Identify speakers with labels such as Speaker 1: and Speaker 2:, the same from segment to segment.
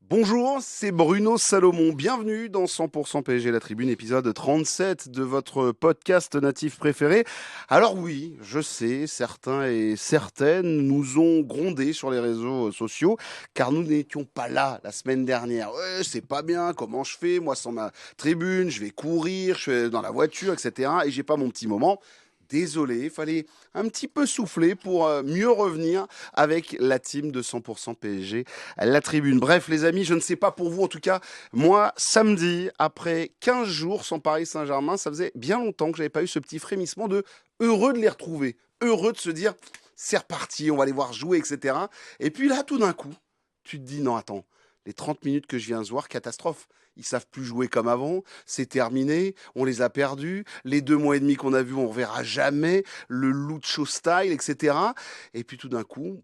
Speaker 1: Bonjour, c'est Bruno Salomon. Bienvenue dans 100% PSG La Tribune, épisode 37 de votre podcast natif préféré. Alors oui, je sais, certains et certaines nous ont grondé sur les réseaux sociaux car nous n'étions pas là la semaine dernière. Ouais, c'est pas bien, comment je fais, moi sans ma tribune, je vais courir, je suis dans la voiture, etc. Et j'ai pas mon petit moment. Désolé, il fallait un petit peu souffler pour mieux revenir avec la team de 100% PSG, la tribune. Bref, les amis, je ne sais pas pour vous, en tout cas, moi, samedi, après 15 jours sans Paris Saint-Germain, ça faisait bien longtemps que j'avais pas eu ce petit frémissement de heureux de les retrouver, heureux de se dire, c'est reparti, on va les voir jouer, etc. Et puis là, tout d'un coup, tu te dis, non, attends, les 30 minutes que je viens de voir, catastrophe. Ils savent plus jouer comme avant, c'est terminé, on les a perdus, les 2 mois et demi qu'on a vus, on reverra jamais, le Lucho style, etc. Et puis tout d'un coup,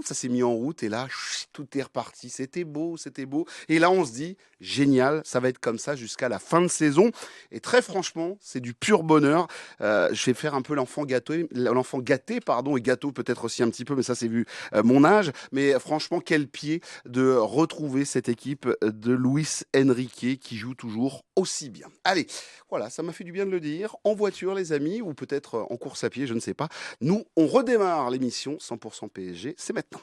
Speaker 1: ça s'est mis en route et là, tout est reparti. C'était beau, c'était beau. Et là, on se dit, génial, ça va être comme ça jusqu'à la fin de saison. Et très franchement, c'est du pur bonheur. Je vais faire un peu l'enfant gâté, pardon, et gâteau peut-être aussi un petit peu, mais ça c'est vu mon âge. Mais franchement, quel pied de retrouver cette équipe de Luis Enrique qui joue toujours aussi bien. Allez, voilà, ça m'a fait du bien de le dire. En voiture, les amis, ou peut-être en course à pied, je ne sais pas. Nous, on redémarre l'émission 100% PSG. C'est maintenant.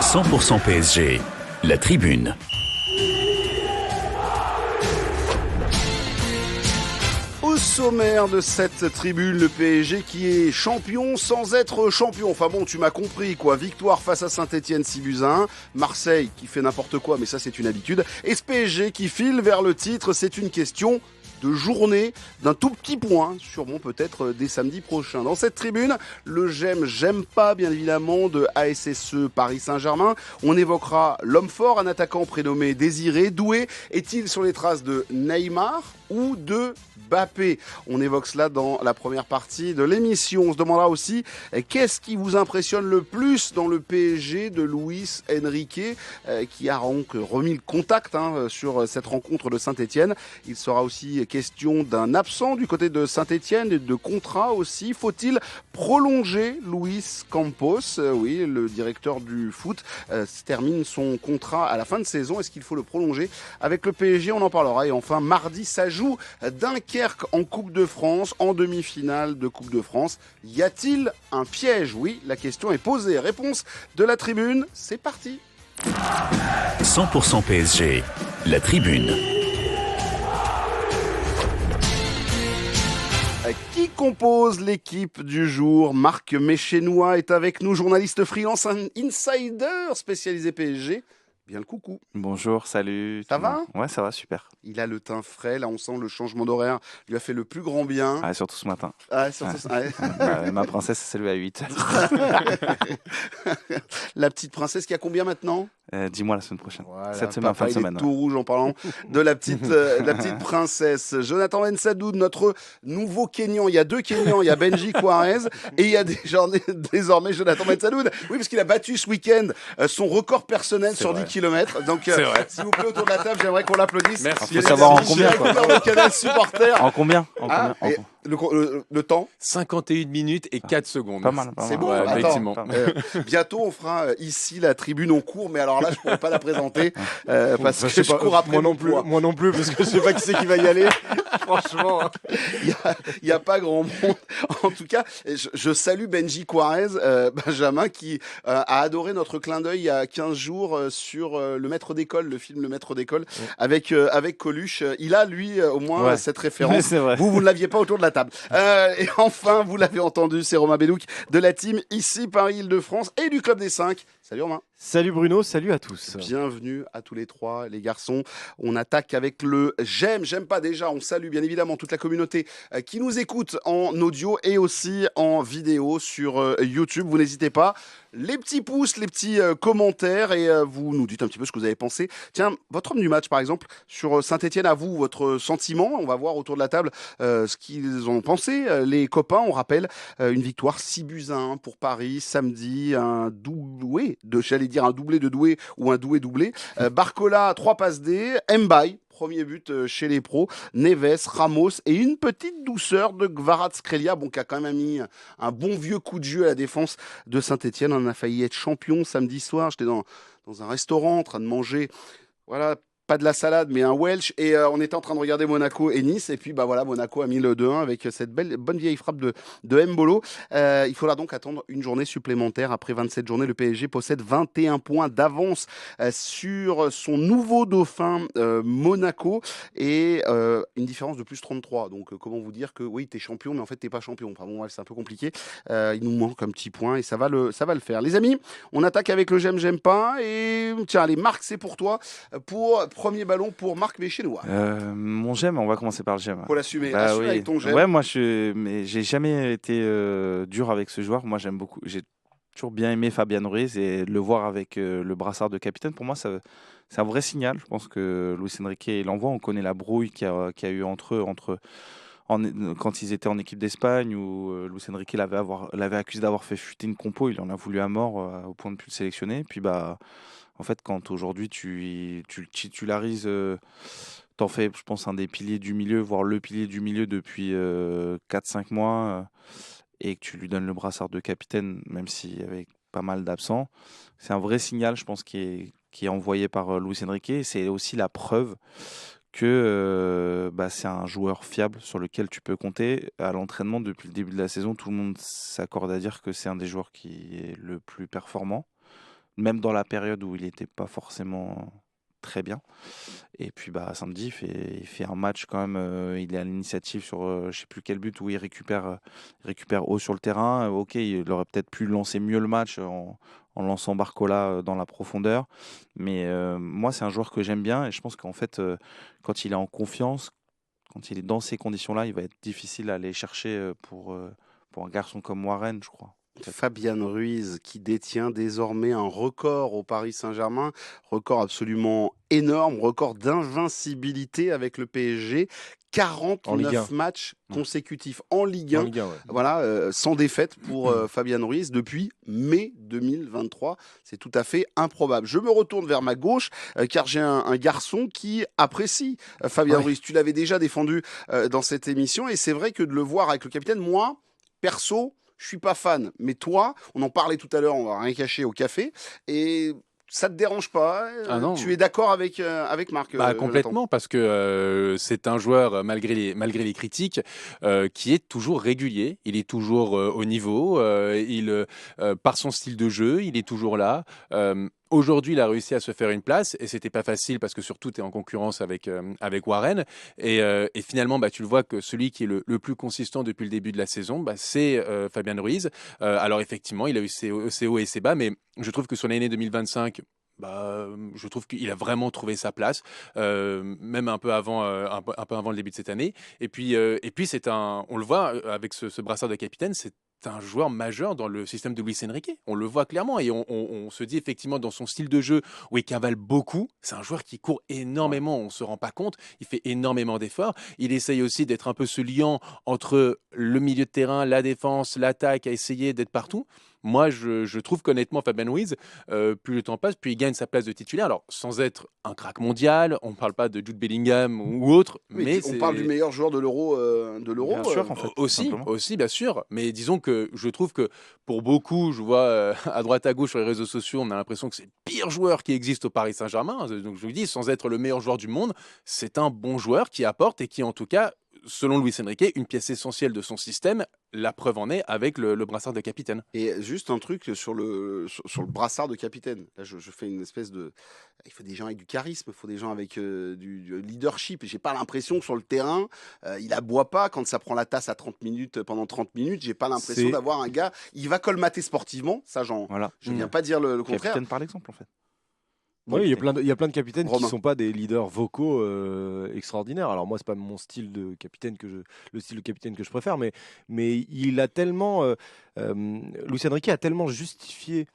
Speaker 2: 100% PSG, la tribune.
Speaker 1: Au sommaire de cette tribune, le PSG qui est champion sans être champion. Enfin bon, tu m'as compris quoi. Victoire face à Saint-Etienne 6-1. Marseille qui fait n'importe quoi, mais ça c'est une habitude. Et ce PSG qui file vers le titre, c'est une question de journée, d'un tout petit point, sûrement peut-être dès samedi prochain. Dans cette tribune, le j'aime pas, bien évidemment, de ASSE Paris Saint-Germain. On évoquera l'homme fort, un attaquant prénommé Désiré Doué. Est-il sur les traces de Neymar ou de Mbappé? On évoque cela dans la première partie de l'émission. On se demandera aussi qu'est-ce qui vous impressionne le plus dans le PSG de Luis Enrique, qui a donc remis le contact sur cette rencontre de Saint-Etienne. Il sera aussi question d'un absent du côté de Saint-Etienne et de contrat aussi. Faut-il prolonger Luis Campos? Oui, le directeur du foot termine son contrat à la fin de saison. Est-ce qu'il faut le prolonger avec le PSG? On en parlera. Et enfin, mardi, ça joue Dunkerque en Coupe de France, en demi-finale de Coupe de France. Y a-t-il un piège? Oui, la question est posée. Réponse de la tribune, c'est parti.
Speaker 2: 100% PSG, la tribune.
Speaker 1: Qui compose l'équipe du jour? Marc Méchénois est avec nous, journaliste freelance, un insider spécialisé PSG. Bien le coucou.
Speaker 3: Bonjour, salut.
Speaker 1: Ça va?
Speaker 3: Ouais, ça va, super.
Speaker 1: Il a le teint frais, là on sent le changement d'horaire lui a fait le plus grand bien.
Speaker 3: Ah, surtout ce matin.
Speaker 1: Ah, surtout ça. Ouais.
Speaker 3: Ma princesse s'est levée à 8.
Speaker 1: La petite princesse qui a combien maintenant?
Speaker 3: Dis-moi la semaine prochaine.
Speaker 1: Voilà,
Speaker 3: Cette semaine,
Speaker 1: papa,
Speaker 3: fin de
Speaker 1: il est
Speaker 3: semaine.
Speaker 1: tout rouge en parlant de la petite princesse. Jonathan Bensadoud, notre nouveau Kenyan. Il y a 2 Kenyans, il y a Benji Quarez et il y a désormais Jonathan Bensadoud. Oui, parce qu'il a battu ce week-end son record personnel
Speaker 3: C'est
Speaker 1: sur
Speaker 3: vrai.
Speaker 1: 10 km. Donc,
Speaker 3: C'est vrai.
Speaker 1: s'il vous plaît, autour de la table, j'aimerais qu'on l'applaudisse.
Speaker 3: Merci.
Speaker 1: Il
Speaker 3: Faut savoir en
Speaker 1: est
Speaker 3: combien, quoi.
Speaker 1: sur le canal supporter.
Speaker 3: En combien
Speaker 1: Ah, et le temps?
Speaker 4: 51 minutes et 4 secondes.
Speaker 3: Pas mal.
Speaker 1: C'est bon,
Speaker 4: Ouais,
Speaker 1: attends,
Speaker 4: effectivement.
Speaker 1: bientôt on fera ici la tribune en cours, mais alors là je pourrais pas la présenter parce
Speaker 4: Enfin,
Speaker 1: que je cours après
Speaker 4: moi
Speaker 1: mon
Speaker 4: non plus,
Speaker 1: poids.
Speaker 4: moi non plus, parce que je sais pas qui c'est qui va y aller. Franchement.
Speaker 1: Il y a pas grand monde. En tout cas, je salue Benji Quarez, Benjamin, qui a adoré notre clin d'œil il y a 15 jours sur le maître d'école, le film Le Maître d'école, avec Coluche. Il a lui au moins
Speaker 3: Ouais.
Speaker 1: cette
Speaker 3: Mais
Speaker 1: référence.
Speaker 3: c'est vrai.
Speaker 1: Vous ne l'aviez pas autour de la table. Et enfin, vous l'avez entendu, c'est Romain Bedouk de la team ici Paris-Île-de-France et du Club des 5. Salut Romain.
Speaker 4: Salut Bruno, salut à tous.
Speaker 1: Bienvenue à tous les trois, les garçons. On attaque avec le j'aime pas déjà. On salue bien évidemment toute la communauté qui nous écoute en audio et aussi en vidéo sur YouTube. Vous n'hésitez pas. Les petits pouces, les petits commentaires et vous nous dites un petit peu ce que vous avez pensé. Tiens, votre homme du match par exemple, sur Saint-Etienne, à vous, votre sentiment. On va voir autour de la table ce qu'ils ont pensé. Les copains, on rappelle une victoire 6-1 pour Paris samedi, un doublé, j'allais dire un doublé de Doué ou un Doué doublé. Barcola, 3 passes D. Mbaye, Premier but chez les pros. Neves, Ramos et une petite douceur de Kvaratskhelia, qui a quand même mis un bon vieux coup de jeu à la défense de Saint-Etienne. On a failli être champion samedi soir. J'étais dans un restaurant en train de manger. Voilà, pas de la salade, mais un Welsh. Et on était en train de regarder Monaco et Nice. Et puis, Monaco a mis le 2-1 avec cette bonne vieille frappe de Mbolo. Il faudra donc attendre une journée supplémentaire. Après 27 journées, le PSG possède 21 points d'avance sur son nouveau dauphin Monaco et une différence de plus 33. Donc, comment vous dire que oui, t'es champion, mais en fait, t'es pas champion. Enfin, bon, c'est un peu compliqué. Il nous manque un petit point et ça va le faire. Les amis, on attaque avec le j'aime pas. Et tiens, allez, Marc, c'est pour toi. Pour premier ballon pour Marc Méchénois.
Speaker 3: Mon j'aime, on va commencer par le j'aime.
Speaker 1: Faut l'assumer.
Speaker 3: Bah
Speaker 1: Assume
Speaker 3: oui.
Speaker 1: avec ton j'aime.
Speaker 3: Ouais, mais j'ai jamais été dur avec ce joueur. Moi, j'aime beaucoup. J'ai toujours bien aimé Fabian Ruiz et le voir avec le brassard de capitaine, pour moi, c'est un vrai signal. Je pense que Luis Enrique l'envoie. On connaît la brouille qu'il y a eu entre eux. Quand ils étaient en équipe d'Espagne, où Luis Enrique l'avait accusé d'avoir fait fuiter une compo, il en a voulu à mort au point de plus le sélectionner. Puis en fait, quand aujourd'hui tu le titularises, t'en fais, je pense, un des piliers du milieu, voire le pilier du milieu depuis 4-5 mois, et que tu lui donnes le brassard de capitaine, même si avec pas mal d'absents, c'est un vrai signal, je pense, qui est envoyé par Luis Enrique. Et c'est aussi la preuve que c'est un joueur fiable sur lequel tu peux compter. À l'entraînement, depuis le début de la saison, tout le monde s'accorde à dire que c'est un des joueurs qui est le plus performant, même dans la période où il n'était pas forcément très bien. Et puis samedi, il fait un match quand même, il est à l'initiative sur je ne sais plus quel but, où il récupère haut sur le terrain. Ok, il aurait peut-être pu lancer mieux le match en lançant Barcola dans la profondeur. Mais moi, c'est un joueur que j'aime bien et je pense qu'en fait, quand il est en confiance, quand il est dans ces conditions-là, il va être difficile à aller chercher pour un garçon comme Warren, je crois.
Speaker 1: Fabian Ruiz qui détient désormais un record au Paris Saint-Germain, record absolument énorme, record d'invincibilité avec le PSG, 49 matchs consécutifs en Ligue 1,
Speaker 4: ouais.
Speaker 1: Voilà, sans défaite pour Fabian Ruiz depuis mai 2023. C'est tout à fait improbable. Je me retourne vers ma gauche car j'ai un garçon qui apprécie Fabian Ruiz. Tu l'avais déjà défendu dans cette émission et c'est vrai que de le voir avec le capitaine, moi, perso, je suis pas fan, mais toi, on en parlait tout à l'heure, on va rien cacher au café, et ça te dérange pas? Tu es d'accord avec Marc?
Speaker 5: Complètement, parce que c'est un joueur, malgré les critiques, qui est toujours régulier. Il est toujours au niveau. Par son style de jeu, il est toujours là. Aujourd'hui, il a réussi à se faire une place et c'était pas facile parce que surtout tu es en concurrence avec Warren et finalement tu le vois que celui qui est le plus consistant depuis le début de la saison, c'est Fabian Ruiz. Alors effectivement, il a eu ses hauts et ses bas, mais je trouve que sur l'année 2025, je trouve qu'il a vraiment trouvé sa place, même un peu avant le début de cette année. Et puis on le voit avec ce brassard de capitaine, c'est un joueur majeur dans le système de Luis Enrique. On le voit clairement et on se dit effectivement dans son style de jeu où il cavale beaucoup. C'est un joueur qui court énormément, on se rend pas compte. Il fait énormément d'efforts. Il essaye aussi d'être un peu ce liant entre le milieu de terrain, la défense, l'attaque, à essayer d'être partout. Moi, je trouve qu'honnêtement, Fabian Ruiz, plus le temps passe, plus il gagne sa place de titulaire. Alors, sans être un crack mondial, on ne parle pas de Jude Bellingham ou autre. Mais
Speaker 1: on parle du meilleur joueur de l'Euro.
Speaker 3: Bien sûr, en fait.
Speaker 5: Aussi, bien sûr. Mais disons que je trouve que pour beaucoup, je vois à droite à gauche sur les réseaux sociaux, on a l'impression que c'est le pire joueur qui existe au Paris Saint-Germain. Donc, je vous dis, sans être le meilleur joueur du monde, c'est un bon joueur qui apporte et qui, en tout cas, selon Luis Enrique, une pièce essentielle de son système. La preuve en est avec le brassard de capitaine.
Speaker 1: Et juste un truc sur le brassard de capitaine. Là, je fais une espèce de... Il faut des gens avec du charisme, il faut des gens avec du leadership. J'ai pas l'impression que sur le terrain, il aboie pas quand ça prend la tasse à 30 minutes, pendant 30 minutes. J'ai pas l'impression d'avoir un gars... Il va colmater sportivement, ça, je viens pas dire le contraire.
Speaker 3: Capitaine par l'exemple, en fait.
Speaker 4: Oui, il y a plein de capitaines qui ne sont pas des leaders vocaux extraordinaires. Alors moi, c'est pas mon style de capitaine le style de capitaine que je préfère, mais il a tellement, Luis Enrique a tellement justifié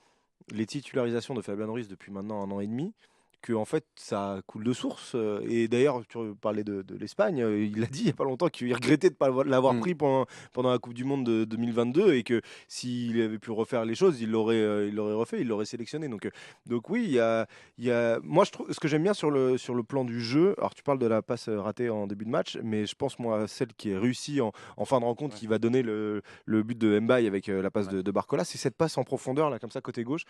Speaker 4: les titularisations de Fabian Ruiz depuis maintenant 1 an et demi que en fait ça coule de source. Et d'ailleurs, tu parlais de l'Espagne, il a dit il n'y a pas longtemps qu'il regrettait de ne pas l'avoir pris pendant la Coupe du Monde de 2022 et que s'il avait pu refaire les choses, il l'aurait refait, il l'aurait sélectionné. Donc oui, moi je trouve ce que j'aime bien sur le plan du jeu. Alors tu parles de la passe ratée en début de match, mais je pense moi à celle qui est réussie en fin de rencontre, qui va donner le but de Mbaye avec la passe de Barcola. C'est cette passe en profondeur là, comme ça, côté gauche,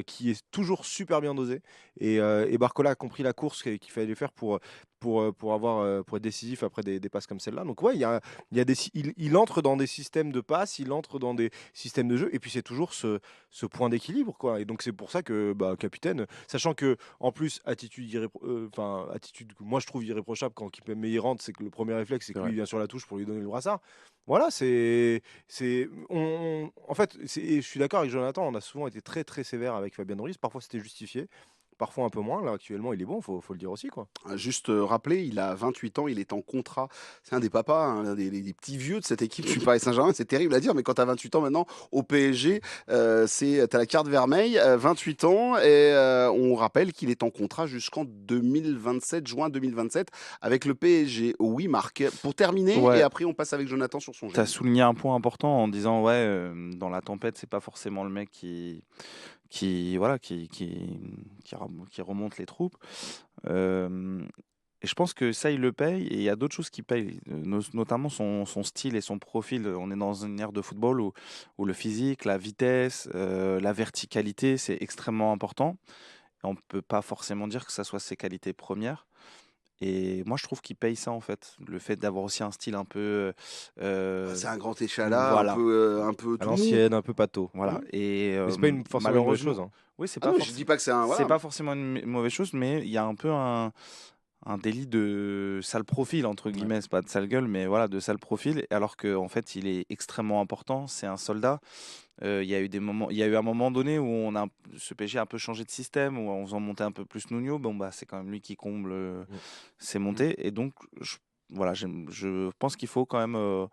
Speaker 4: qui est toujours super bien dosée. Et Barcola a compris la course qu'il fallait faire pour être décisif après des passes comme celle-là. Donc ouais, il entre dans des systèmes de passes, il entre dans des systèmes de jeu, et puis c'est toujours ce point d'équilibre, quoi. Et donc c'est pour ça que capitaine, sachant que en plus attitude que moi je trouve irréprochable quand Kimpembe y rentre, c'est que le premier réflexe c'est que lui vient sur la touche pour lui donner le brassard. Voilà, en fait, je suis d'accord avec Jonathan, on a souvent été très très sévère avec Fabien Ruiz, parfois c'était justifié. Parfois un peu moins. Là, actuellement, il est bon, faut le dire aussi, quoi.
Speaker 1: Juste rappeler, il a 28 ans, il est en contrat. C'est un des papas, l'un des petits vieux de cette équipe du Paris Saint-Germain. C'est terrible à dire, mais quand tu as 28 ans maintenant au PSG, tu as la carte vermeille, 28 ans, et on rappelle qu'il est en contrat jusqu'en 2027, juin 2027, avec le PSG. Oui, Marc. Pour terminer, et après on passe avec Jonathan sur son jeu.
Speaker 3: Tu as souligné un point important en disant, dans la tempête, c'est pas forcément le mec qui remonte les troupes. Et je pense que ça, il le paye. Et il y a d'autres choses qui payent, notamment son style et son profil. On est dans une ère de football où le physique, la vitesse, la verticalité, c'est extrêmement important. Et on ne peut pas forcément dire que ça soit ses qualités premières. Et moi, je trouve qu'il paye ça, en fait. Le fait d'avoir aussi un style un peu...
Speaker 1: c'est un grand échalas,
Speaker 3: voilà.
Speaker 1: un peu
Speaker 4: à l'ancienne, un peu pâteau.
Speaker 3: Voilà. Et
Speaker 4: mais c'est pas forcément une mauvaise chose. Hein.
Speaker 3: Oui, c'est
Speaker 1: pas je dis pas que c'est
Speaker 3: c'est pas forcément une mauvaise chose, mais il y a un peu un délit de sale profil, entre guillemets. C'est pas de sale gueule, mais voilà, de sale profil. Alors qu'en fait, il est extrêmement important. C'est un soldat. Il y a eu un moment donné où ce PSG a un peu changé de système, où en faisant monter un peu plus Nuno, c'est quand même lui qui comble ses montées. Et donc, je pense qu'il faut quand même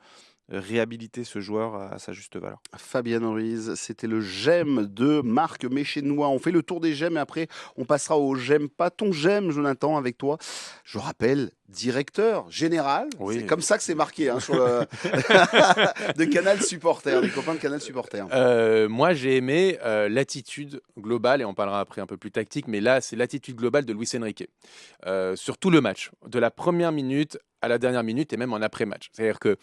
Speaker 3: réhabiliter ce joueur à sa juste valeur.
Speaker 1: Fabien Ruiz, c'était le j'aime de Marc Méchénois. On fait le tour des j'aime et après on passera au j'aime pas. Ton j'aime, Jonathan, avec toi. Je rappelle, directeur général. Oui. C'est comme ça que c'est marqué sur le de Canal Supporter, des copains de Canal Supporter.
Speaker 5: Moi, j'ai aimé l'attitude globale, et on parlera après un peu plus tactique, mais là, c'est l'attitude globale de Luis Enrique sur tout le match, de la première minute à la dernière minute et même en après-match. C'est-à-dire que,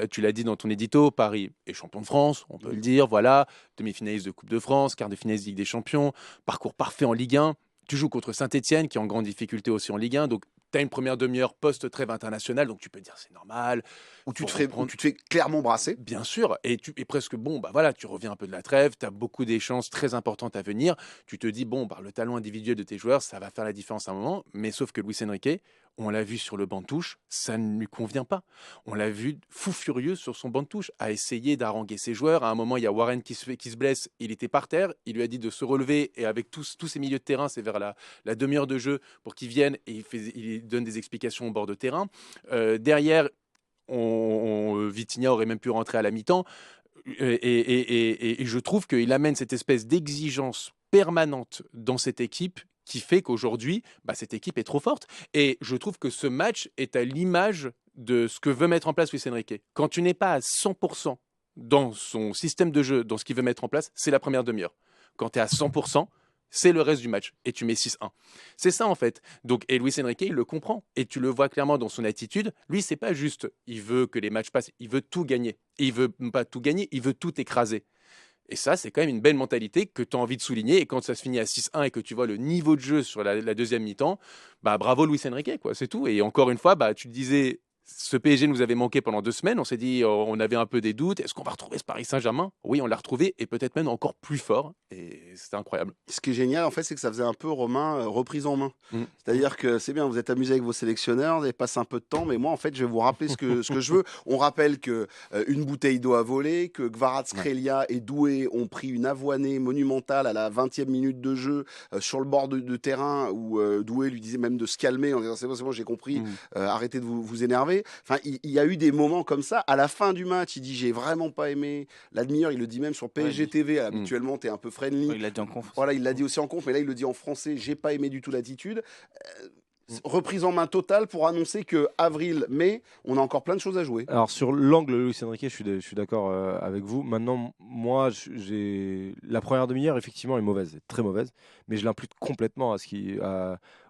Speaker 5: tu l'as dit dans ton édito, Paris est champion de France, on peut le dire, voilà, demi-finaliste de Coupe de France, quart de finaliste de Ligue des Champions, parcours parfait en Ligue 1. Tu joues contre Saint-Etienne, qui est en grande difficulté aussi en Ligue 1, donc tu as une première demi-heure post-trêve internationale, donc tu peux dire c'est normal.
Speaker 1: Où tu te fais clairement brasser.
Speaker 5: Bien sûr, et presque tu reviens un peu de la trêve, tu as beaucoup d'échéances très importantes à venir. Tu te dis, le talent individuel de tes joueurs, ça va faire la différence à un moment, mais sauf que Luis Enrique, on l'a vu sur le banc de touche, ça ne lui convient pas. On l'a vu fou furieux sur son banc de touche, à essayer d'haranguer ses joueurs. À un moment, il y a Warren qui se blesse, il était par terre, il lui a dit de se relever, et avec tous ses milieux de terrain, c'est vers la demi-heure de jeu pour qu'ils viennent, et il donne des explications au bord de terrain. Derrière, Vitinha aurait même pu rentrer à la mi-temps, et je trouve qu'il amène cette espèce d'exigence permanente dans cette équipe qui fait qu'aujourd'hui, cette équipe est trop forte. Et je trouve que ce match est à l'image de ce que veut mettre en place Luis Enrique. Quand tu n'es pas à 100% dans son système de jeu, dans ce qu'il veut mettre en place, c'est la première demi-heure. Quand tu es à 100%, c'est le reste du match et tu mets 6-1. C'est ça en fait. Donc, et Luis Enrique, il le comprend. Et tu le vois clairement dans son attitude. Lui, c'est pas juste, il veut que les matchs passent, il veut tout gagner. Et il veut pas tout gagner, il veut tout écraser. Et ça, c'est quand même une belle mentalité que tu as envie de souligner. Et quand ça se finit à 6-1 et que tu vois le niveau de jeu sur la deuxième mi-temps, bravo Luis Enrique, quoi, c'est tout. Et encore une fois, tu te disais, ce PSG nous avait manqué pendant 2 semaines. On s'est dit, on avait un peu des doutes. Est-ce qu'on va retrouver ce Paris Saint-Germain ? Oui, on l'a retrouvé et peut-être même encore plus fort. Et c'était incroyable.
Speaker 1: Ce qui est génial, en fait, c'est que ça faisait un peu, Romain, reprise en main. C'est-à-dire que c'est bien, vous êtes amusé avec vos sélectionneurs, vous avez passé un peu de temps, mais moi, en fait, je vais vous rappeler ce que je veux. On rappelle qu'une bouteille d'eau a volé, que Kvaratskhelia et Doué ont pris une avoinée monumentale à la 20e minute de jeu sur le bord de terrain, où Doué lui disait même de se calmer en disant c'est bon, j'ai compris, arrêtez de vous énerver. joué. Enfin, il y a eu des moments comme ça. À la fin du match, il dit j'ai vraiment pas aimé. La demi-heure, il le dit même sur PSG TV. Habituellement, tu es un peu friendly.
Speaker 3: Il l'a dit en conf.
Speaker 1: Voilà, il l'a dit aussi en conf, mais là, il le dit en français. J'ai pas aimé du tout l'attitude. Reprise en main totale pour annoncer que avril-mai, on a encore plein de choses à jouer.
Speaker 4: Alors sur l'angle Luis Enrique, je suis d'accord avec vous. Maintenant, moi, la première demi-heure effectivement est mauvaise, est très mauvaise, mais je l'impute complètement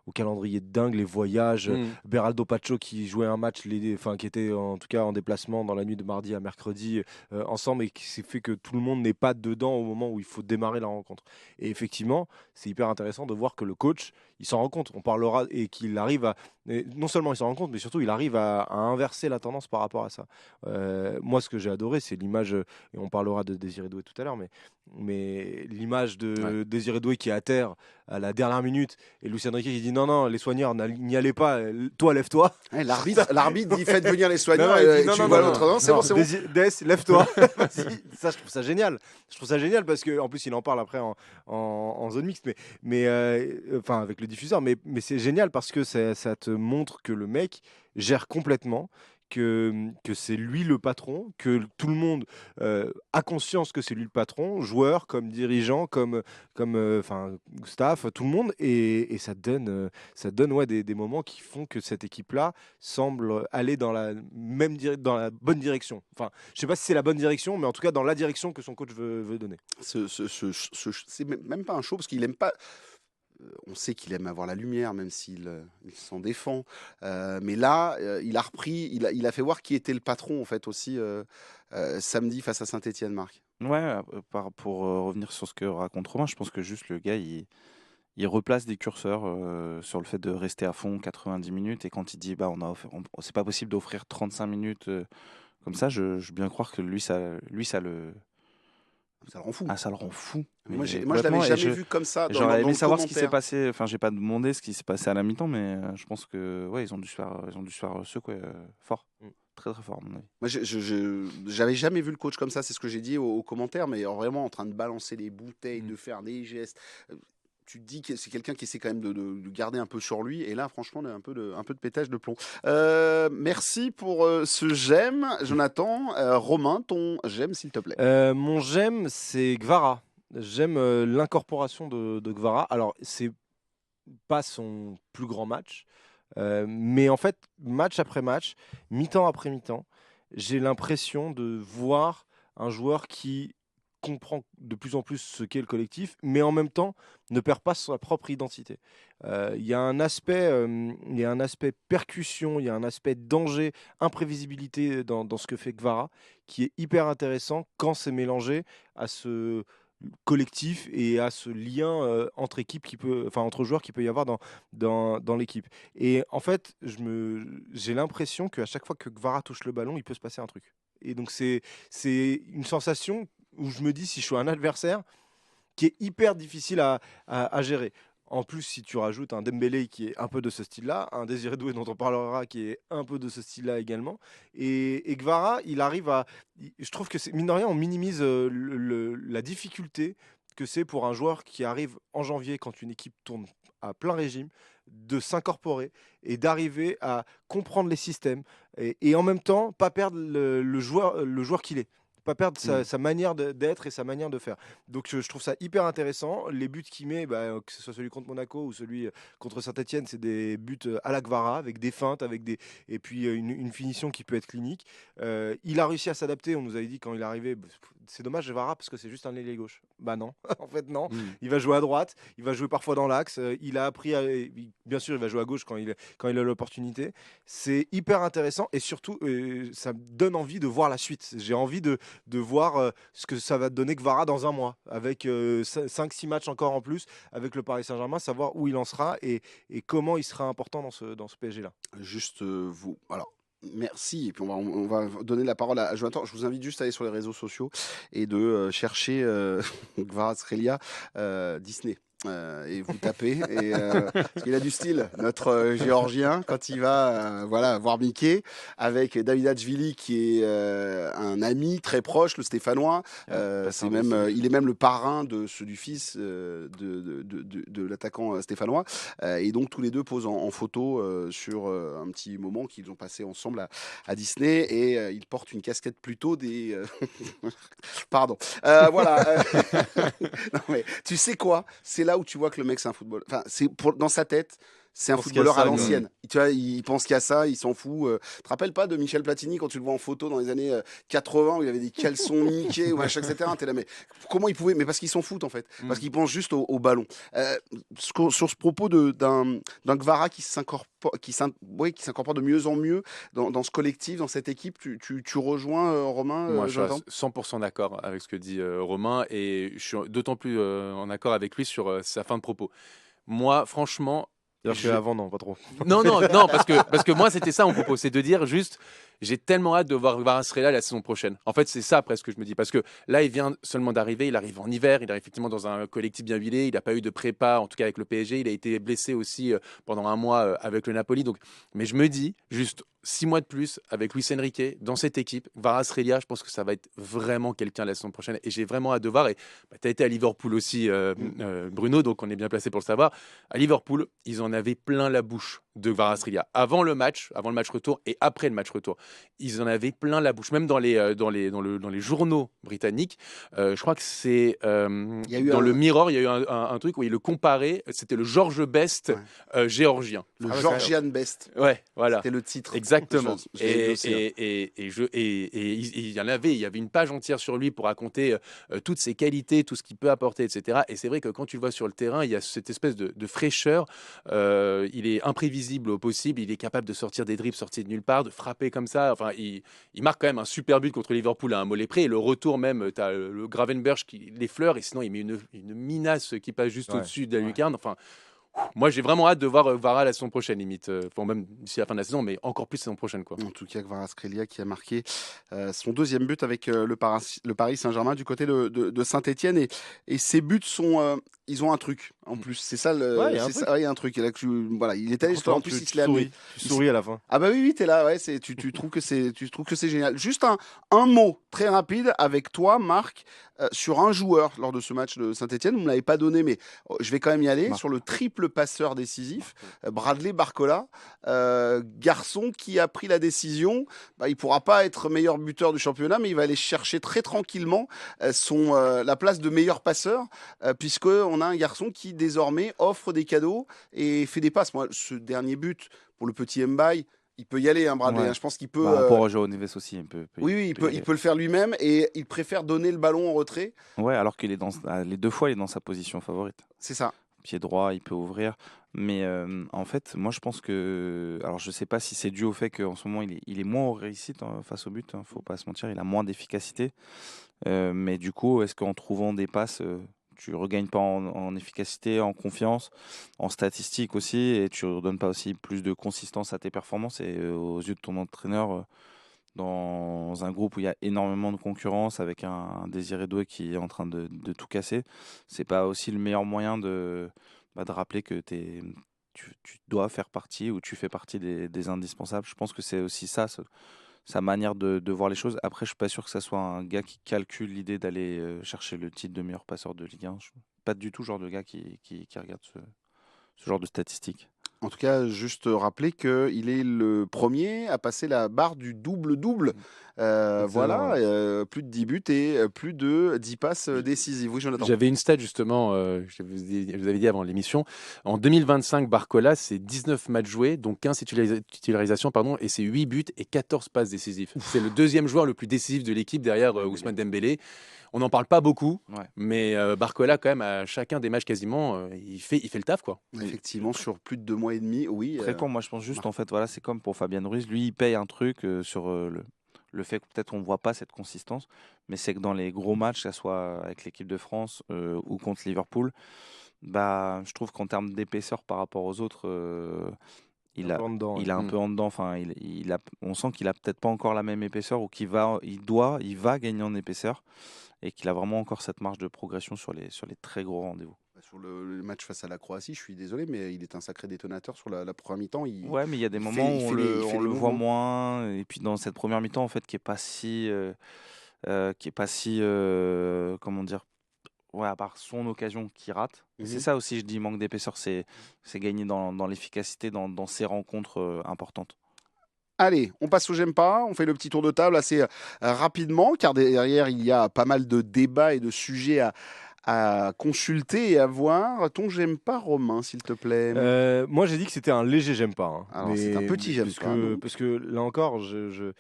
Speaker 4: au calendrier de dingue, les voyages. Beraldo Pacho qui jouait un match, qui était en tout cas en déplacement dans la nuit de mardi à mercredi ensemble et qui s'est fait que tout le monde n'est pas dedans au moment où il faut démarrer la rencontre. Et effectivement, c'est hyper intéressant de voir que le coach, il s'en rend compte. On parlera et qu'il arrive à non seulement il s'en rend compte, mais surtout il arrive à inverser la tendance par rapport à ça. Moi, ce que j'ai adoré, c'est l'image, et on parlera de Désiré Doué tout à l'heure, mais l'image de Désiré Doué qui est à terre à la dernière minute, et Luis Enrique qui dit non, les soigneurs n'y allez pas, toi lève-toi.
Speaker 1: L'arbitre dit faites venir les soignants, tu vois l'autre, non, c'est bon.
Speaker 4: Dés, lève-toi. Ça, je trouve ça génial. Je trouve ça génial parce qu'en plus, il en parle après en zone mixte, enfin avec le diffuseur, mais c'est génial parce que ça te montre que le mec gère complètement, que c'est lui le patron, que tout le monde a conscience que c'est lui le patron, joueurs comme dirigeants, comme staff, tout le monde, et ça donne des moments qui font que cette équipe-là semble aller dans la bonne direction. Enfin, je sais pas si c'est la bonne direction, mais en tout cas dans la direction que son coach veut donner.
Speaker 1: C'est même pas un show parce qu'il aime pas. On sait qu'il aime avoir la lumière, même s'il s'en défend. Mais là, il a repris, il a fait voir qui était le patron, en fait, aussi, samedi face à Saint-Étienne, Marc.
Speaker 3: Ouais, pour revenir sur ce que raconte Romain, je pense que juste le gars, il replace des curseurs sur le fait de rester à fond 90 minutes. Et quand il dit, c'est pas possible d'offrir 35 minutes comme ça, je veux bien croire que lui, ça le...
Speaker 1: Ça le rend fou.
Speaker 3: Ah, ça le rend fou.
Speaker 1: Moi, je l'avais jamais vu comme ça.
Speaker 3: J'aurais aimé savoir ce qui s'est passé. Enfin, j'ai pas demandé ce qui s'est passé à la mi-temps, mais je pense que ils ont dû se faire secouer fort, très très fort à mon avis.
Speaker 1: Moi, j'avais jamais vu le coach comme ça. C'est ce que j'ai dit aux commentaires, mais vraiment en train de balancer les bouteilles, de faire des gestes. Tu te dis que c'est quelqu'un qui essaie quand même de garder un peu sur lui. Et là, franchement, on a un peu de pétage de plomb. Merci pour ce j'aime, Jonathan. Romain, ton j'aime, s'il te plaît.
Speaker 4: Mon j'aime, c'est Guevara. J'aime l'incorporation de Guevara. Alors, c'est pas son plus grand match, mais en fait, match après match, mi-temps après mi-temps, j'ai l'impression de voir un joueur qui comprend de plus en plus ce qu'est le collectif, mais en même temps ne perd pas sa propre identité. Il y a un aspect percussion, il y a un aspect danger, imprévisibilité dans ce que fait Guevara, qui est hyper intéressant quand c'est mélangé à ce collectif et à ce lien entre équipes entre joueurs qui peut y avoir dans l'équipe. Et en fait, j'ai l'impression qu'à chaque fois que Guevara touche le ballon, il peut se passer un truc. Et donc c'est une sensation où je me dis, si je suis un adversaire, qui est hyper difficile à gérer. En plus, si tu rajoutes un Dembélé qui est un peu de ce style-là, un Désiré Doué dont on parlera qui est un peu de ce style-là également, et Guevara, il arrive je trouve que mine de rien, on minimise la difficulté que c'est pour un joueur qui arrive en janvier, quand une équipe tourne à plein régime, de s'incorporer et d'arriver à comprendre les systèmes et en même temps pas perdre le joueur qu'il est. Pas perdre sa manière d'être et sa manière de faire. Donc je trouve ça hyper intéressant. Les buts qu'il met, que ce soit celui contre Monaco ou celui contre Saint-Etienne, c'est des buts à la Guevara, avec des feintes, et puis une finition qui peut être clinique. Il a réussi à s'adapter. On nous avait dit quand il est arrivé, c'est dommage Guevara parce que c'est juste un ailier gauche. Bah non, en fait non. Il va jouer à droite, il va jouer parfois dans l'axe. Il a appris bien sûr, il va jouer à gauche quand il a l'opportunité. C'est hyper intéressant et surtout, ça me donne envie de voir la suite. J'ai envie de voir ce que ça va donner Guevara dans un mois, avec 5-6 matchs encore en plus, avec le Paris Saint-Germain, savoir où il en sera et comment il sera important dans ce PSG-là.
Speaker 1: Juste vous. Alors, merci. Et puis on va donner la parole à Jonathan. Je vous invite juste à aller sur les réseaux sociaux et de chercher Kvaratskhelia Disney. et vous tapez. Parce qu'il a du style, notre Géorgien, quand il va voir Mickey, avec David Hatchvili, qui est un ami très proche, le Stéphanois. Il est même le parrain du fils de l'attaquant stéphanois. Et donc, tous les deux posent en photo sur un petit moment qu'ils ont passé ensemble à Disney. Et ils portent une casquette plutôt des... Pardon. Voilà. Non, mais tu sais quoi? C'est là où tu vois que le mec, c'est un footballeur. Enfin, dans sa tête, c'est un footballeur à l'ancienne. Tu vois, il pense qu'il y a ça, il s'en fout. Tu te rappelles pas de Michel Platini quand tu le vois en photo dans les années 80 où il y avait des caleçons Mickey ou machin, etc. T'es là, mais comment il pouvait? Mais parce qu'ils s'en foutent en fait. Parce qu'ils pensent juste au ballon. Sur ce propos d'un Gvara qui s'incorpore de mieux en mieux dans ce collectif, dans cette équipe, tu rejoins Romain?
Speaker 5: Moi, je suis 100% d'accord avec ce que dit Romain et je suis d'autant plus en accord avec lui sur sa fin de propos. Moi, franchement.
Speaker 4: Avant, non, pas trop.
Speaker 5: Non, parce que moi, c'était ça mon propos, c'est de dire juste, j'ai tellement hâte de voir Kvaratskhelia la saison prochaine. En fait, c'est ça presque que je me dis, parce que là, il vient seulement d'arriver, il arrive en hiver, il arrive effectivement dans un collectif bien huilé, il n'a pas eu de prépa, en tout cas avec le PSG, il a été blessé aussi pendant un mois avec le Napoli. Donc, mais je me dis, juste 6 mois de plus avec Luis Enrique dans cette équipe, Kvaratskhelia, je pense que ça va être vraiment quelqu'un la saison prochaine et j'ai vraiment hâte de voir. Et tu as été à Liverpool aussi, Bruno, donc on est bien placé pour le savoir. À Liverpool, ils en avaient plein la bouche de Kvaratskhelia. Avant le match retour et après le match retour, ils en avaient plein la bouche. Même dans les journaux britanniques, je crois que c'est dans le Mirror, il y a eu un truc où il le comparait. C'était le George Best géorgien.
Speaker 1: Le Georgian Best.
Speaker 5: Ouais, voilà.
Speaker 1: C'était le titre.
Speaker 5: Exactement. Et il y avait une page entière sur lui pour raconter toutes ses qualités, tout ce qu'il peut apporter, etc. Et c'est vrai que quand tu le vois sur le terrain, il y a cette espèce de fraîcheur. Il est imprévisible au possible. Il est capable de sortir des dribbles sortis de nulle part, de frapper comme ça. Enfin, il marque quand même un super but contre Liverpool à un mollet près. Et le retour même, tu as le Gravenberch qui l'effleure et sinon il met une minace qui passe juste au-dessus de la lucarne. Enfin, moi, j'ai vraiment hâte de voir Kvara la saison prochaine, limite. Enfin, même d'ici la fin de la saison, mais encore plus la saison prochaine, quoi.
Speaker 1: En tout cas, Kvaratskhelia qui a marqué son deuxième but avec le Paris Saint-Germain du côté de Saint-Etienne. Et ces buts ils ont un truc en plus. C'est ça il y a un truc. Et là, il est allé en plus, il se l'a amené.
Speaker 4: Tu souris à la fin.
Speaker 1: Ah bah oui, t'es là. Ouais, tu trouves que c'est génial. Juste un mot très rapide avec toi, Marc, sur un joueur lors de ce match de Saint-Etienne. Vous ne me l'avez pas donné, mais je vais quand même y aller. Sur le triple passeur décisif, Bradley Barcola, garçon qui a pris la décision. Il pourra pas être meilleur buteur du championnat, mais il va aller chercher très tranquillement la place de meilleur passeur, puisque on a un garçon qui désormais offre des cadeaux et fait des passes. Moi, ce dernier but pour le petit Mbaye, il peut y aller, Bradley.
Speaker 3: Ouais.
Speaker 1: Je pense qu'il peut.
Speaker 3: Pour João Neves aussi, il peut
Speaker 1: le faire lui-même et il préfère donner le ballon en retrait.
Speaker 3: Ouais, alors qu'il est les deux fois, il est dans sa position favorite.
Speaker 1: C'est ça.
Speaker 3: Pied droit, il peut ouvrir. Mais en fait, moi, je pense que. Alors, je sais pas si c'est dû au fait qu'en ce moment, il est moins en réussite face au but. Faut pas se mentir, il a moins d'efficacité. Mais du coup, est-ce qu'en trouvant des passes, tu regagnes pas en efficacité, en confiance, en statistiques aussi, et tu ne donnes pas aussi plus de consistance à tes performances et aux yeux de ton entraîneur dans un groupe où il y a énormément de concurrence avec un Désiré Doué qui est en train de tout casser. C'est pas aussi le meilleur moyen de rappeler que tu dois faire partie ou tu fais partie des indispensables. Je pense que c'est aussi ça, sa manière de voir les choses. Après, je suis pas sûr que ça soit un gars qui calcule l'idée d'aller chercher le titre de meilleur passeur de Ligue 1. Je suis pas du tout le genre de gars qui regarde ce genre de statistiques.
Speaker 1: En tout cas, juste rappeler qu'il est le premier à passer la barre du double-double. Voilà, plus de 10 buts et plus de 10 passes décisives. Oui, Jonathan.
Speaker 5: J'avais une stat justement, je vous avais dit avant l'émission. En 2025, Barcola, c'est 19 matchs joués, donc 15 titularisations, et c'est 8 buts et 14 passes décisives. C'est le deuxième joueur le plus décisif de l'équipe derrière Ousmane Dembélé. On n'en parle pas beaucoup, mais Barcola, quand même, à chacun des matchs quasiment, il fait le taf, quoi.
Speaker 1: Effectivement, sur plus de 2 mois et demi, oui.
Speaker 3: Très con, moi je pense juste, en fait, voilà, c'est comme pour Fabien Ruiz. Lui, il paye un truc sur le fait que peut-être on ne voit pas cette consistance, mais c'est que dans les gros matchs, que ce soit avec l'équipe de France ou contre Liverpool, je trouve qu'en termes d'épaisseur par rapport aux autres, il a un peu en dedans. Enfin, on sent qu'il a peut-être pas encore la même épaisseur ou il va gagner en épaisseur et qu'il a vraiment encore cette marge de progression sur les très gros rendez-vous.
Speaker 1: Sur le match face à la Croatie, je suis désolé, mais il est un sacré détonateur sur la première mi-temps.
Speaker 3: Ouais, mais il y a des
Speaker 1: il
Speaker 3: moments
Speaker 1: fait-
Speaker 3: où
Speaker 1: il
Speaker 3: on
Speaker 1: fait les-
Speaker 3: le,
Speaker 1: il fait
Speaker 3: on
Speaker 1: les
Speaker 3: le voit
Speaker 1: mouvements.
Speaker 3: moins. Et puis dans cette première mi-temps, en fait, qui est pas si, comment dire, ouais, à part son occasion qui rate. Et c'est
Speaker 1: Mhm.
Speaker 3: ça aussi, je dis, manque d'épaisseur, c'est gagner dans l'efficacité, dans ces rencontres importantes.
Speaker 1: Allez, on passe au J'aime pas, on fait le petit tour de table assez rapidement, car derrière, il y a pas mal de débats et de sujets à consulter et à voir. Ton J'aime pas, Romain, s'il te plaît.
Speaker 4: Moi, j'ai dit que c'était un léger j'aime pas, hein.
Speaker 1: Alors, c'est un petit j'aime
Speaker 4: parce
Speaker 1: pas,
Speaker 4: que,
Speaker 1: donc.
Speaker 4: parce que là encore, je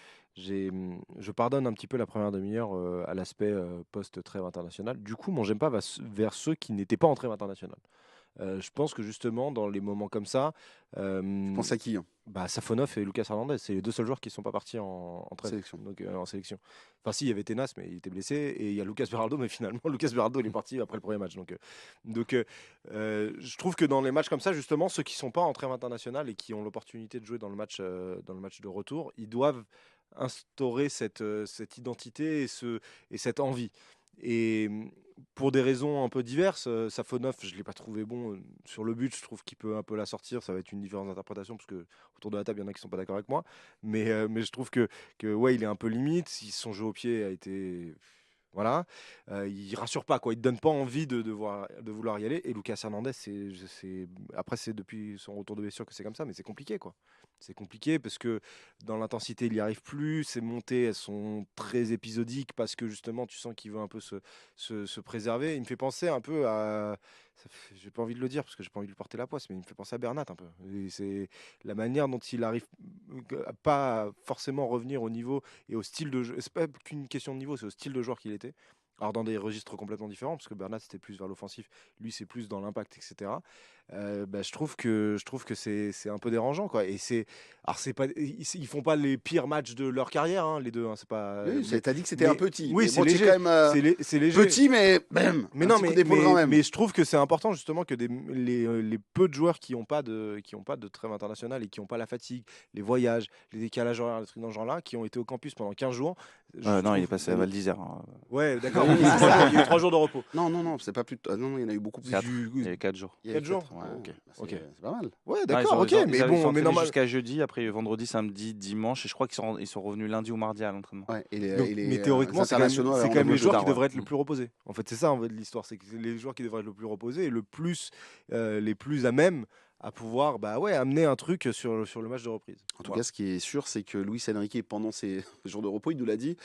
Speaker 4: pardonne un petit peu la première demi-heure à l'aspect post-trêve international. Du coup, mon j'aime pas va vers ceux qui n'étaient pas en trêve internationale. Je pense que justement, dans les moments comme ça,
Speaker 1: Tu penses à qui, hein,
Speaker 4: Safonov et Lucas Hernandez, c'est les deux seuls joueurs qui ne sont pas partis en trêve.
Speaker 1: sélection?
Speaker 4: Donc, en sélection. Enfin, si, il y avait Tenas, mais il était blessé. Et il y a Lucas Beraldo, mais finalement, Lucas Beraldo, il est parti après le premier match. Je trouve que dans les matchs comme ça, justement, ceux qui ne sont pas en trêve internationale et qui ont l'opportunité de jouer dans le match de retour, ils doivent instaurer cette identité et cette envie. Et pour des raisons un peu diverses, Safonov, je ne l'ai pas trouvé bon sur le but. Je trouve qu'il peut un peu la sortir. Ça va être une différence d'interprétation parce que autour de la table, il y en a qui ne sont pas d'accord avec moi. Mais je trouve que ouais, il est un peu limite. Son jeu au pied a été. Voilà. Il rassure pas, quoi. Il te donne pas envie de vouloir y aller. Et Lucas Hernandez, après, c'est depuis son retour de blessure que c'est comme ça, mais c'est compliqué, quoi. C'est compliqué parce que dans l'intensité, il n'y arrive plus. Ses montées, elles sont très épisodiques parce que justement, tu sens qu'il veut un peu se préserver. Il me fait penser un peu à. J'ai pas envie de le dire parce que j'ai pas envie de lui porter la poisse, mais il me fait penser à Bernat un peu. Et c'est la manière dont il arrive à pas forcément revenir au niveau et au style de jeu. C'est pas qu'une question de niveau, c'est au style de joueur qu'il était. Alors dans des registres complètement différents, parce que Bernat c'était plus vers l'offensif, lui c'est plus dans l'impact, etc. Je trouve que c'est un peu dérangeant, quoi. Et c'est pas, ils font pas les pires matchs de leur carrière, hein, les deux. Hein, c'est pas.
Speaker 1: Oui, t'as dit que c'était un petit.
Speaker 4: Oui,
Speaker 1: mais
Speaker 4: c'est
Speaker 1: bon,
Speaker 4: léger.
Speaker 1: quand même
Speaker 4: C'est léger.
Speaker 1: petit, mais bam,
Speaker 4: Mais
Speaker 1: un
Speaker 4: non,
Speaker 1: petit coup d'épaule quand même.
Speaker 4: mais je trouve que c'est important justement que les peu de joueurs qui n'ont pas de trêve internationale et qui n'ont pas la fatigue, les voyages, les décalages horaires, les trucs dans ce genre-là, qui ont été au campus pendant 15 jours.
Speaker 3: Non, il est passé à Val d'Isère.
Speaker 4: Ouais, d'accord.
Speaker 1: Oui,
Speaker 4: Il y a eu 3 jours de repos.
Speaker 1: Non, c'est pas plus. Non, il y en a eu beaucoup plus.
Speaker 3: Il y a eu 4 jours.
Speaker 1: Il y a eu
Speaker 4: 4 jours.
Speaker 1: quatre, ouais.
Speaker 4: Ok.
Speaker 1: C'est
Speaker 4: Ok.
Speaker 1: c'est pas mal.
Speaker 4: Ouais,
Speaker 3: Non,
Speaker 4: d'accord, ok.
Speaker 3: ils
Speaker 4: Mais
Speaker 3: sont
Speaker 4: bon, mais
Speaker 3: entraînés
Speaker 4: normal.
Speaker 3: jusqu'à jeudi, après vendredi, samedi, dimanche, et je crois ils sont revenus lundi ou mardi à l'entraînement.
Speaker 1: Ouais,
Speaker 4: Mais théoriquement, c'est quand même,
Speaker 1: internationaux,
Speaker 4: c'est
Speaker 1: on
Speaker 4: quand même
Speaker 1: a
Speaker 4: les joueurs
Speaker 3: tard,
Speaker 4: qui
Speaker 3: ouais.
Speaker 4: devraient être le plus reposés. En fait, c'est ça en fait l'histoire, c'est que c'est les joueurs qui devraient être le plus reposés et les plus à même à pouvoir amener un truc sur le match de reprise.
Speaker 1: En tout cas, ce qui est sûr, c'est que Luis Enrique, pendant ses jours de repos, il nous l'a dit,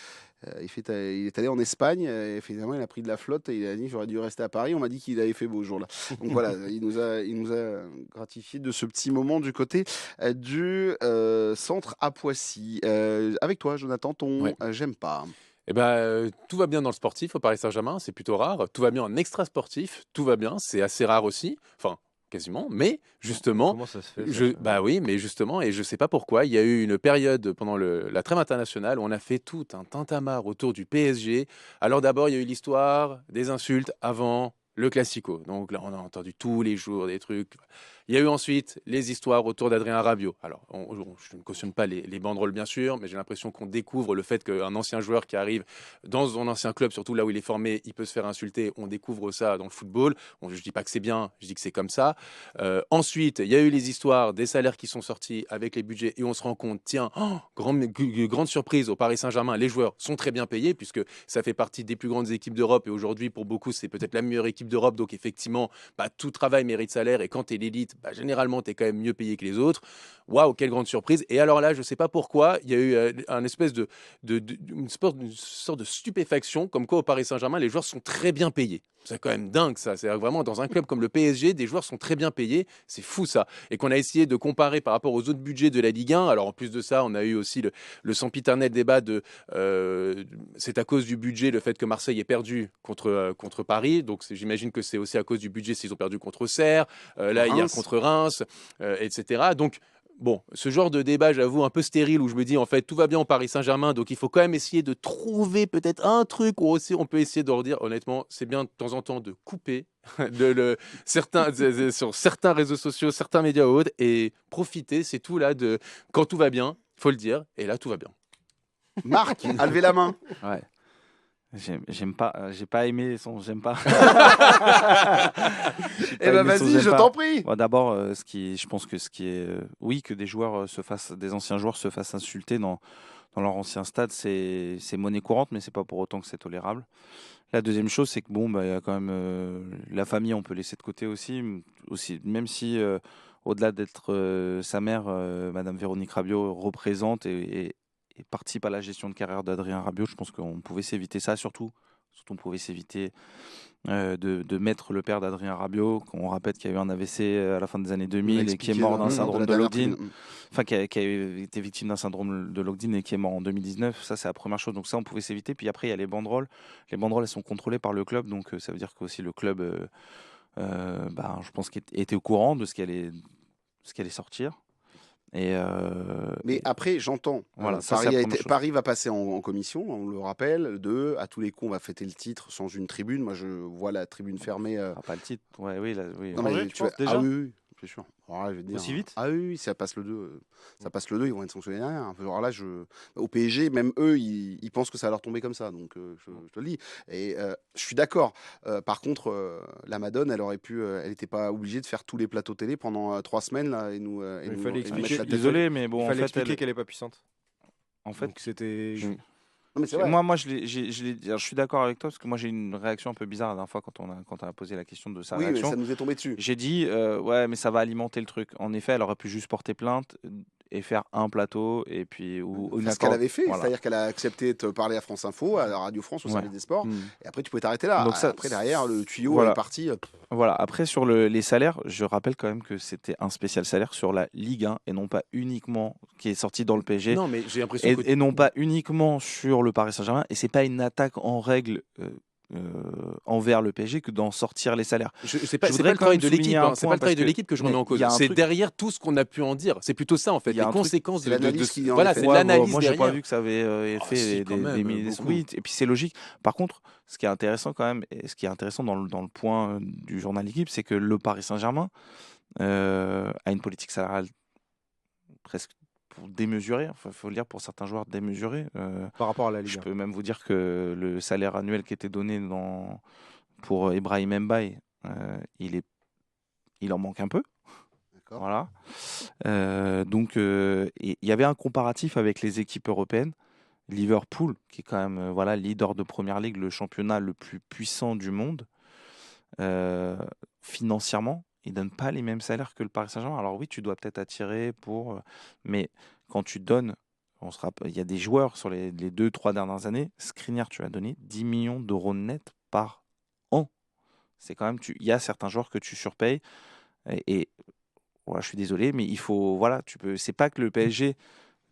Speaker 1: il est allé en Espagne, et finalement, il a pris de la flotte et il a dit j'aurais dû rester à Paris. On m'a dit qu'il avait fait beau ce jour-là. Donc voilà, il nous a gratifié de ce petit moment du côté du centre à Poissy. Avec toi, Jonathan, ton
Speaker 5: Ouais.
Speaker 1: j'aime pas.
Speaker 5: Tout va bien dans le sportif au Paris Saint-Germain, c'est plutôt rare. Tout va bien en extra sportif, tout va bien, c'est assez rare aussi. Enfin, quasiment. Mais justement,
Speaker 4: Comment ça se fait
Speaker 5: bah oui, mais justement, et je sais pas pourquoi, il y a eu une période pendant la trêve internationale où on a fait tout un tintamarre autour du PSG. Alors d'abord, il y a eu l'histoire des insultes avant le Classico. Donc là, on a entendu tous les jours des trucs. Il y a eu ensuite les histoires autour d'Adrien Rabiot. Alors, je ne cautionne pas les banderoles, bien sûr, mais j'ai l'impression qu'on découvre le fait qu'un ancien joueur qui arrive dans son ancien club, surtout là où il est formé, il peut se faire insulter. On découvre ça dans le football. Je ne dis pas que c'est bien, je dis que c'est comme ça. Ensuite, il y a eu les histoires des salaires qui sont sortis avec les budgets et on se rend compte, tiens, grande surprise au Paris Saint-Germain, les joueurs sont très bien payés puisque ça fait partie des plus grandes équipes d'Europe et aujourd'hui, pour beaucoup, c'est peut-être la meilleure équipe d'Europe. Donc, effectivement, tout travail mérite salaire et quand tu es l'élite, généralement, tu es quand même mieux payé que les autres. Waouh, quelle grande surprise. Et alors là, je ne sais pas pourquoi, il y a eu une sorte de stupéfaction, comme quoi au Paris Saint-Germain, les joueurs sont très bien payés. C'est quand même dingue, ça. C'est vraiment dans un club comme le PSG, des joueurs sont très bien payés. C'est fou, ça. Et qu'on a essayé de comparer par rapport aux autres budgets de la Ligue 1. Alors, en plus de ça, on a eu aussi le sempiternel débat c'est à cause du budget, le fait que Marseille ait perdu contre Paris. Donc, j'imagine que c'est aussi à cause du budget s'ils ont perdu contre Auxerre. Là, hier, contre Reims, etc. Donc, bon, ce genre de débat, j'avoue, un peu stérile, où je me dis, en fait, tout va bien au Paris Saint-Germain, donc il faut quand même essayer de trouver peut-être un truc où aussi on peut essayer de redire, honnêtement, c'est bien de temps en temps de couper sur certains réseaux sociaux, certains médias ou autres, et profiter, c'est tout là, quand tout va bien, il faut le dire, et là, tout va bien.
Speaker 1: Marc, a levé la main.
Speaker 3: Ouais. J'aime pas, j'ai pas aimé son j'aime pas. J'ai
Speaker 1: Eh
Speaker 3: pas
Speaker 1: ben
Speaker 3: aimé son
Speaker 1: vas-y,
Speaker 3: j'aime
Speaker 1: je
Speaker 3: pas.
Speaker 1: t'en prie.
Speaker 3: Bon, d'abord, je pense que ce qui est, oui, que des joueurs des anciens joueurs se fassent insulter dans leur ancien stade, c'est monnaie courante, mais c'est pas pour autant que c'est tolérable. La deuxième chose, c'est que bon, bah, il y a quand même la famille, on peut laisser de côté aussi même si au-delà d'être sa mère, Madame Véronique Rabiot représente et participe à la gestion de carrière d'Adrien Rabiot, je pense qu'on pouvait s'éviter ça, surtout on pouvait s'éviter de mettre le père d'Adrien Rabiot, qu'on rappelle qu'il y a eu un AVC à la fin des années
Speaker 1: On l'a
Speaker 3: 2000 et qui est
Speaker 1: expliqué
Speaker 3: mort
Speaker 1: lors
Speaker 3: d'un
Speaker 1: de
Speaker 3: syndrome
Speaker 1: la
Speaker 3: de
Speaker 1: dernière
Speaker 3: Logdin.
Speaker 1: tribune.
Speaker 3: Enfin, qui a été victime d'un syndrome de Logdin et qui est mort en 2019. Ça, c'est la première chose. Donc ça, on pouvait s'éviter. Puis après, il y a les banderoles. Les banderoles, elles sont contrôlées par le club. Donc ça veut dire qu'aussi le club, je pense qu'il était au courant de ce qui allait sortir.
Speaker 1: Mais après, j'entends.
Speaker 3: Voilà, ça, c'est la première chose.
Speaker 1: Paris va passer en commission, on le rappelle. À tous les coups, on va fêter le titre sans une tribune. Moi, je vois la tribune fermée.
Speaker 3: Pas le titre. Ouais, oui, oui.
Speaker 1: Non,
Speaker 4: Angers,
Speaker 1: mais
Speaker 4: tu penses, déjà
Speaker 1: Ah oui, oui, bien sûr. Alors là, je vais te dire,
Speaker 4: Aussi vite
Speaker 1: Ah oui, oui, ça passe le 2. Ça passe le 2, ils vont être sanctionnés derrière. Alors là, au PSG, même eux, ils pensent que ça va leur tomber comme ça. Donc, je te le dis. Et je suis d'accord. Par contre, la Madone, elle n'était pas obligée de faire tous les plateaux télé pendant 3 semaines là, et nous,
Speaker 4: Il
Speaker 1: nous-
Speaker 4: fallait
Speaker 1: et nous
Speaker 4: expliquer-
Speaker 1: mettre la tête.
Speaker 3: Désolé, mais bon,
Speaker 4: Il
Speaker 3: en
Speaker 4: fallait
Speaker 3: fait,
Speaker 4: expliquer qu'elle est pas puissante.
Speaker 3: en fait,
Speaker 4: Donc c'était.
Speaker 1: Non, mais c'est vrai.
Speaker 3: moi, je suis d'accord avec toi parce que moi, j'ai une réaction un peu bizarre la dernière fois quand on a posé la question de sa
Speaker 1: Oui, mais
Speaker 3: réaction.
Speaker 1: ça nous est tombé dessus.
Speaker 3: J'ai dit, ouais, mais ça va alimenter le truc. En effet, elle aurait pu juste porter plainte et faire un plateau et puis ou une
Speaker 1: C'est ce qu'elle
Speaker 3: accord.
Speaker 1: avait fait,
Speaker 3: Voilà.
Speaker 1: c'est-à-dire qu'elle a accepté de te parler à France Info, à la Radio France, au
Speaker 3: Ouais.
Speaker 1: service des sports,
Speaker 3: Mm.
Speaker 1: et après tu pouvais t'arrêter là.
Speaker 3: Donc ça,
Speaker 1: Après derrière, le tuyau
Speaker 3: voilà.
Speaker 1: est parti.
Speaker 3: Voilà. Après, sur les salaires, je rappelle quand même que c'était un spécial salaire sur la Ligue 1 et non pas uniquement qui est sorti dans le PSG.
Speaker 5: Non, mais j'ai l'impression que
Speaker 3: Et non pas uniquement sur le Paris Saint-Germain. Et c'est pas une attaque en règle envers le PSG que d'en sortir les salaires.
Speaker 5: c'est pas
Speaker 3: Je
Speaker 5: le
Speaker 3: voudrais
Speaker 5: travail
Speaker 3: quand
Speaker 5: de
Speaker 3: même
Speaker 5: l'équipe.
Speaker 3: souligner un
Speaker 5: C'est
Speaker 3: point
Speaker 5: pas le travail
Speaker 3: parce
Speaker 5: de l'équipe que je remets
Speaker 3: mais
Speaker 5: en cause.
Speaker 3: il y a un
Speaker 5: C'est
Speaker 3: truc-
Speaker 5: derrière tout ce qu'on a pu en dire. C'est plutôt ça en fait.
Speaker 3: Il y a
Speaker 5: Les
Speaker 3: un truc-
Speaker 5: conséquences
Speaker 1: c'est l'analyse qui en
Speaker 5: Voilà,
Speaker 1: est
Speaker 5: c'est
Speaker 1: faite.
Speaker 3: Ouais,
Speaker 5: l'analyse
Speaker 3: moi, j'ai pas
Speaker 5: derrière.
Speaker 3: vu que ça avait
Speaker 5: Ah,
Speaker 3: fait
Speaker 5: si, quand même,
Speaker 3: milliers.
Speaker 5: beaucoup.
Speaker 3: Oui, et puis c'est logique. Par contre, ce qui est intéressant quand même, et ce qui est intéressant dans le point du journal L'équipe, c'est que le Paris Saint-Germain a une politique salariale presque démesurée. Enfin, faut le dire pour certains joueurs démesurée.
Speaker 4: Par rapport à la Ligue
Speaker 3: Je
Speaker 4: 1.
Speaker 3: peux même vous dire que le salaire annuel qui était donné pour Ibrahim Mbaye, il en manque un peu.
Speaker 1: D'accord.
Speaker 3: Voilà. Donc, il y avait un comparatif avec les équipes européennes. Liverpool, qui est quand même leader de Première Ligue, le championnat le plus puissant du monde, financièrement, il ne donne pas les mêmes salaires que le Paris Saint-Germain. Alors oui, tu dois peut-être attirer mais quand tu donnes, il y a des joueurs sur les 2-3 dernières années, Skriniar, tu as donné 10 millions d'euros net par an. C'est quand même, il y a certains joueurs que tu surpayes. Et voilà, je suis désolé, mais il faut, c'est pas que le PSG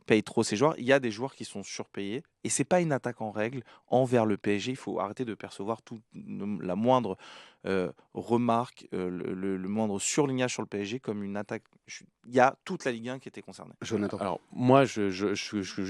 Speaker 3: paye trop ses joueurs, il y a des joueurs qui sont surpayés et c'est pas une attaque en règle envers le PSG. Il faut arrêter de percevoir la moindre remarque, le moindre surlignage sur le PSG comme une attaque. Il y a toute la Ligue 1 qui était concernée.
Speaker 1: Jonathan.
Speaker 5: Alors moi, je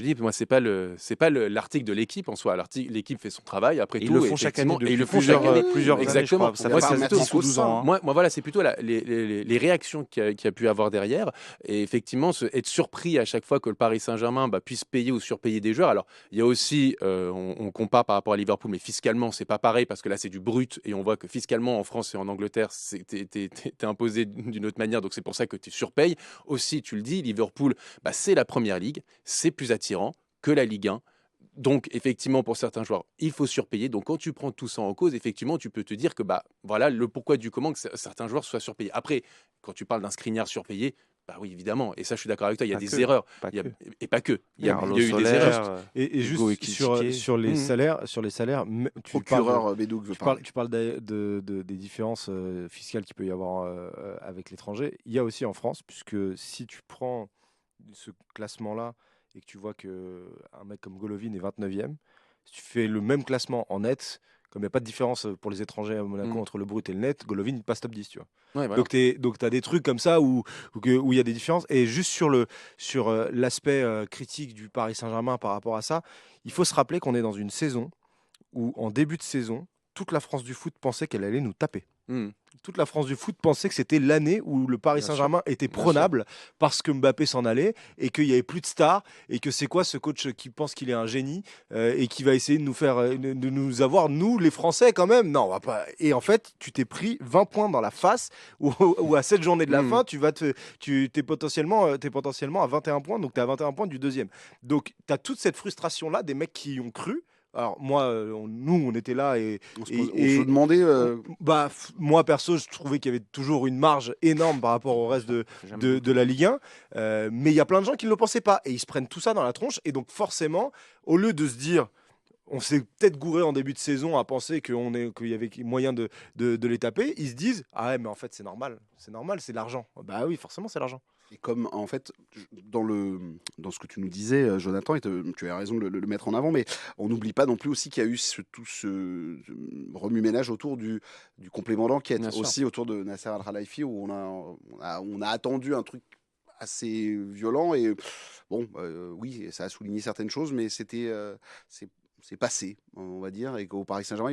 Speaker 5: dis, moi c'est pas l'article de l'équipe en soi. L'équipe fait son travail. Après
Speaker 3: Et
Speaker 5: tout,
Speaker 3: ils le font chaque année
Speaker 5: et ils le
Speaker 3: depuis
Speaker 5: font chaque année.
Speaker 3: plusieurs années,
Speaker 5: Exactement.
Speaker 3: je crois. Ça
Speaker 1: Moi,
Speaker 3: fait
Speaker 1: c'est
Speaker 3: quasiment
Speaker 1: Mathis
Speaker 3: 12 ans. Hein.
Speaker 5: Moi, voilà, c'est plutôt les réactions qu'il y a pu avoir derrière. Et effectivement, être surpris à chaque fois que le Paris Saint-Germain puisse payer ou surpayer des joueurs. Alors, il y a aussi, on compare par rapport à Liverpool, mais fiscalement, c'est pas pareil parce que là, c'est du brut. Et on voit que fiscalement, en France et en Angleterre, t'es imposé d'une autre manière. Donc, c'est pour ça que tu surpayes. Aussi, tu le dis, Liverpool, c'est la Première Ligue. C'est plus attirant que la Ligue 1. Donc, effectivement, pour certains joueurs, il faut surpayer. Donc, quand tu prends tout ça en cause, effectivement, tu peux te dire que voilà le pourquoi du comment que certains joueurs soient surpayés. Après, quand tu parles d'un Skriniar surpayé, oui, évidemment. Et ça, je suis d'accord avec toi. Il y a des erreurs. Et pas que. Il y a eu des erreurs.
Speaker 4: Et juste sur les salaires,
Speaker 1: Procureur Bédouk veut parler.
Speaker 4: tu parles des différences fiscales qu'il peut y avoir avec l'étranger. Il y a aussi en France, puisque si tu prends ce classement-là et que tu vois qu'un mec comme Golovin est 29e, si tu fais le même classement en net, comme il n'y a pas de différence pour les étrangers à Monaco entre le brut et le net, Golovin passe top 10, tu vois.
Speaker 5: Ouais, voilà.
Speaker 4: Donc tu as des trucs comme ça où il y a des différences. Et juste sur l'aspect critique du Paris Saint-Germain par rapport à ça, il faut se rappeler qu'on est dans une saison où, en début de saison, toute la France du foot pensait qu'elle allait nous taper. Toute la France du foot pensait que c'était l'année où le Paris
Speaker 1: Bien
Speaker 4: Saint-Germain était
Speaker 1: Bien
Speaker 4: prenable parce que Mbappé s'en allait et qu'il n'y avait plus de stars et que c'est quoi ce coach qui pense qu'il est un génie et qui va essayer de nous faire de nous avoir nous les Français quand même. Non, on va pas. Et en fait, tu t'es pris 20 points dans la face ou à 7 journées de la fin, tu t'es potentiellement à 21 points, donc tu es à 21 points du deuxième. Donc tu as toute cette frustration là des mecs qui y ont cru. Alors moi, nous, on était là et
Speaker 1: On se demandait.
Speaker 4: moi perso, je trouvais qu'il y avait toujours une marge énorme par rapport au reste de la Ligue 1. Mais il y a plein de gens qui ne le pensaient pas et ils se prennent tout ça dans la tronche. Et donc forcément, au lieu de se dire, on s'est peut-être gouré en début de saison à penser qu'il y avait moyen de les taper, ils se disent, ah ouais, mais en fait c'est normal, c'est l'argent. Bah oui, forcément c'est l'argent.
Speaker 1: Et comme en fait, dans ce que tu nous disais, Jonathan, et tu as raison de le mettre en avant, mais on n'oublie pas non plus aussi qu'il y a eu tout ce remue-ménage autour du complément d'enquête,
Speaker 5: Bien sûr.
Speaker 1: aussi autour de Nasser Al-Khelaifi, où on a attendu un truc assez violent. Et bon, oui, ça a souligné certaines choses, mais c'est passé, on va dire, et qu'au Paris Saint-Germain,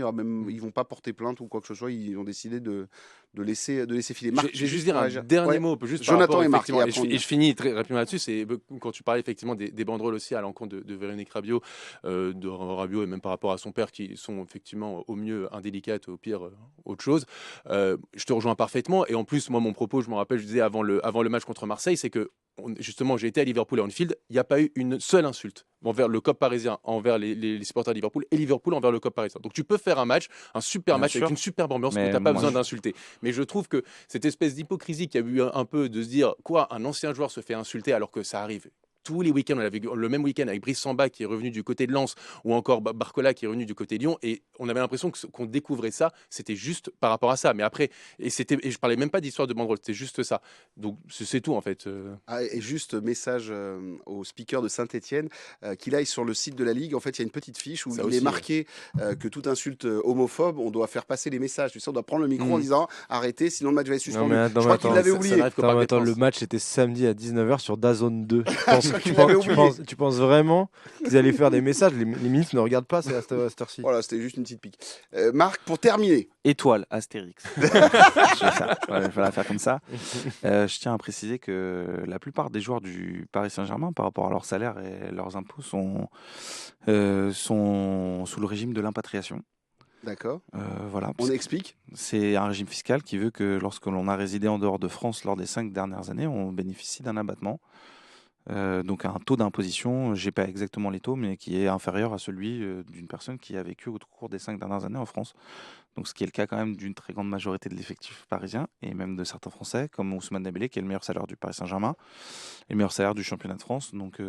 Speaker 1: ils vont pas porter plainte ou quoi que ce soit. Ils ont décidé de laisser filer. Marc,
Speaker 5: Je vais juste dire un
Speaker 1: réagir.
Speaker 5: dernier
Speaker 1: Ouais.
Speaker 5: mot, juste par
Speaker 1: Jonathan
Speaker 5: rapport,
Speaker 1: et Marc,
Speaker 5: effectivement,
Speaker 1: et après, on y
Speaker 5: et je finis très rapidement là-dessus. C'est quand tu parlais effectivement des banderoles aussi à l'encontre de Véronique Rabiot, de Rabiot et même par rapport à son père qui sont effectivement au mieux indélicates, au pire autre chose. Je te rejoins parfaitement. Et en plus, moi, mon propos, je me rappelle, je disais avant le match contre Marseille, c'est que justement, j'ai été à Liverpool et Anfield, il n'y a pas eu une seule insulte envers le COP parisien, envers les supporters de Liverpool et Liverpool envers le COP parisien. Donc tu peux faire un super
Speaker 3: Bien
Speaker 5: match
Speaker 3: sûr.
Speaker 5: avec une superbe ambiance où
Speaker 3: Mais
Speaker 5: tu n'as pas
Speaker 3: moi,
Speaker 5: besoin d'insulter. Mais je trouve que cette espèce d'hypocrisie qu'il y a eu un peu de se dire quoi, un ancien joueur se fait insulter alors que ça arrive tous les week-ends. On avait le même week-end avec Brice Samba qui est revenu du côté de Lens ou encore Barcola qui est revenu du côté de Lyon, et on avait l'impression qu'on découvrait ça. C'était juste par rapport à ça. Mais après, et je parlais même pas d'histoire de banderole, c'était juste ça. Donc c'est tout en fait.
Speaker 1: Ah, et juste message au speaker de Saint-Etienne qu'il aille sur le site de la Ligue. En fait, il y a une petite fiche où
Speaker 5: Ça
Speaker 1: il
Speaker 5: aussi,
Speaker 1: est marqué que toute insulte homophobe, on doit faire passer les messages. Tu sais, on doit prendre le micro en disant arrêtez, sinon le match va être suspendu. Je crois qu'il l'avait
Speaker 5: ça
Speaker 1: oublié.
Speaker 5: n'arrive qu'au Parc des
Speaker 4: Attends, le
Speaker 5: Princes.
Speaker 4: match était samedi à 19h sur DAZN 2.
Speaker 1: Tu l'avais oublié.
Speaker 4: Tu penses vraiment qu'ils allaient faire des messages? Les ministres ne regardent pas, c'est à cette heure-ci.
Speaker 1: Voilà, c'était juste une petite pique. Marc, pour terminer.
Speaker 3: étoile, Astérix. Je vais la faire comme ça. Je tiens à préciser que la plupart des joueurs du Paris Saint-Germain, par rapport à leur salaire et leurs impôts, sont sous le régime de l'impatriation.
Speaker 1: D'accord.
Speaker 3: Voilà.
Speaker 1: On explique.
Speaker 3: C'est un régime fiscal qui veut que lorsque l'on a résidé en dehors de France lors des 5 dernières années, on bénéficie d'un abattement. Donc un taux d'imposition, je n'ai pas exactement les taux, mais qui est inférieur à celui d'une personne qui a vécu au cours des 5 dernières années en France. Donc ce qui est le cas quand même d'une très grande majorité de l'effectif parisien, et même de certains Français, comme Ousmane Dembélé, qui est le meilleur salaire du Paris Saint-Germain, et le meilleur salaire du championnat de France. Donc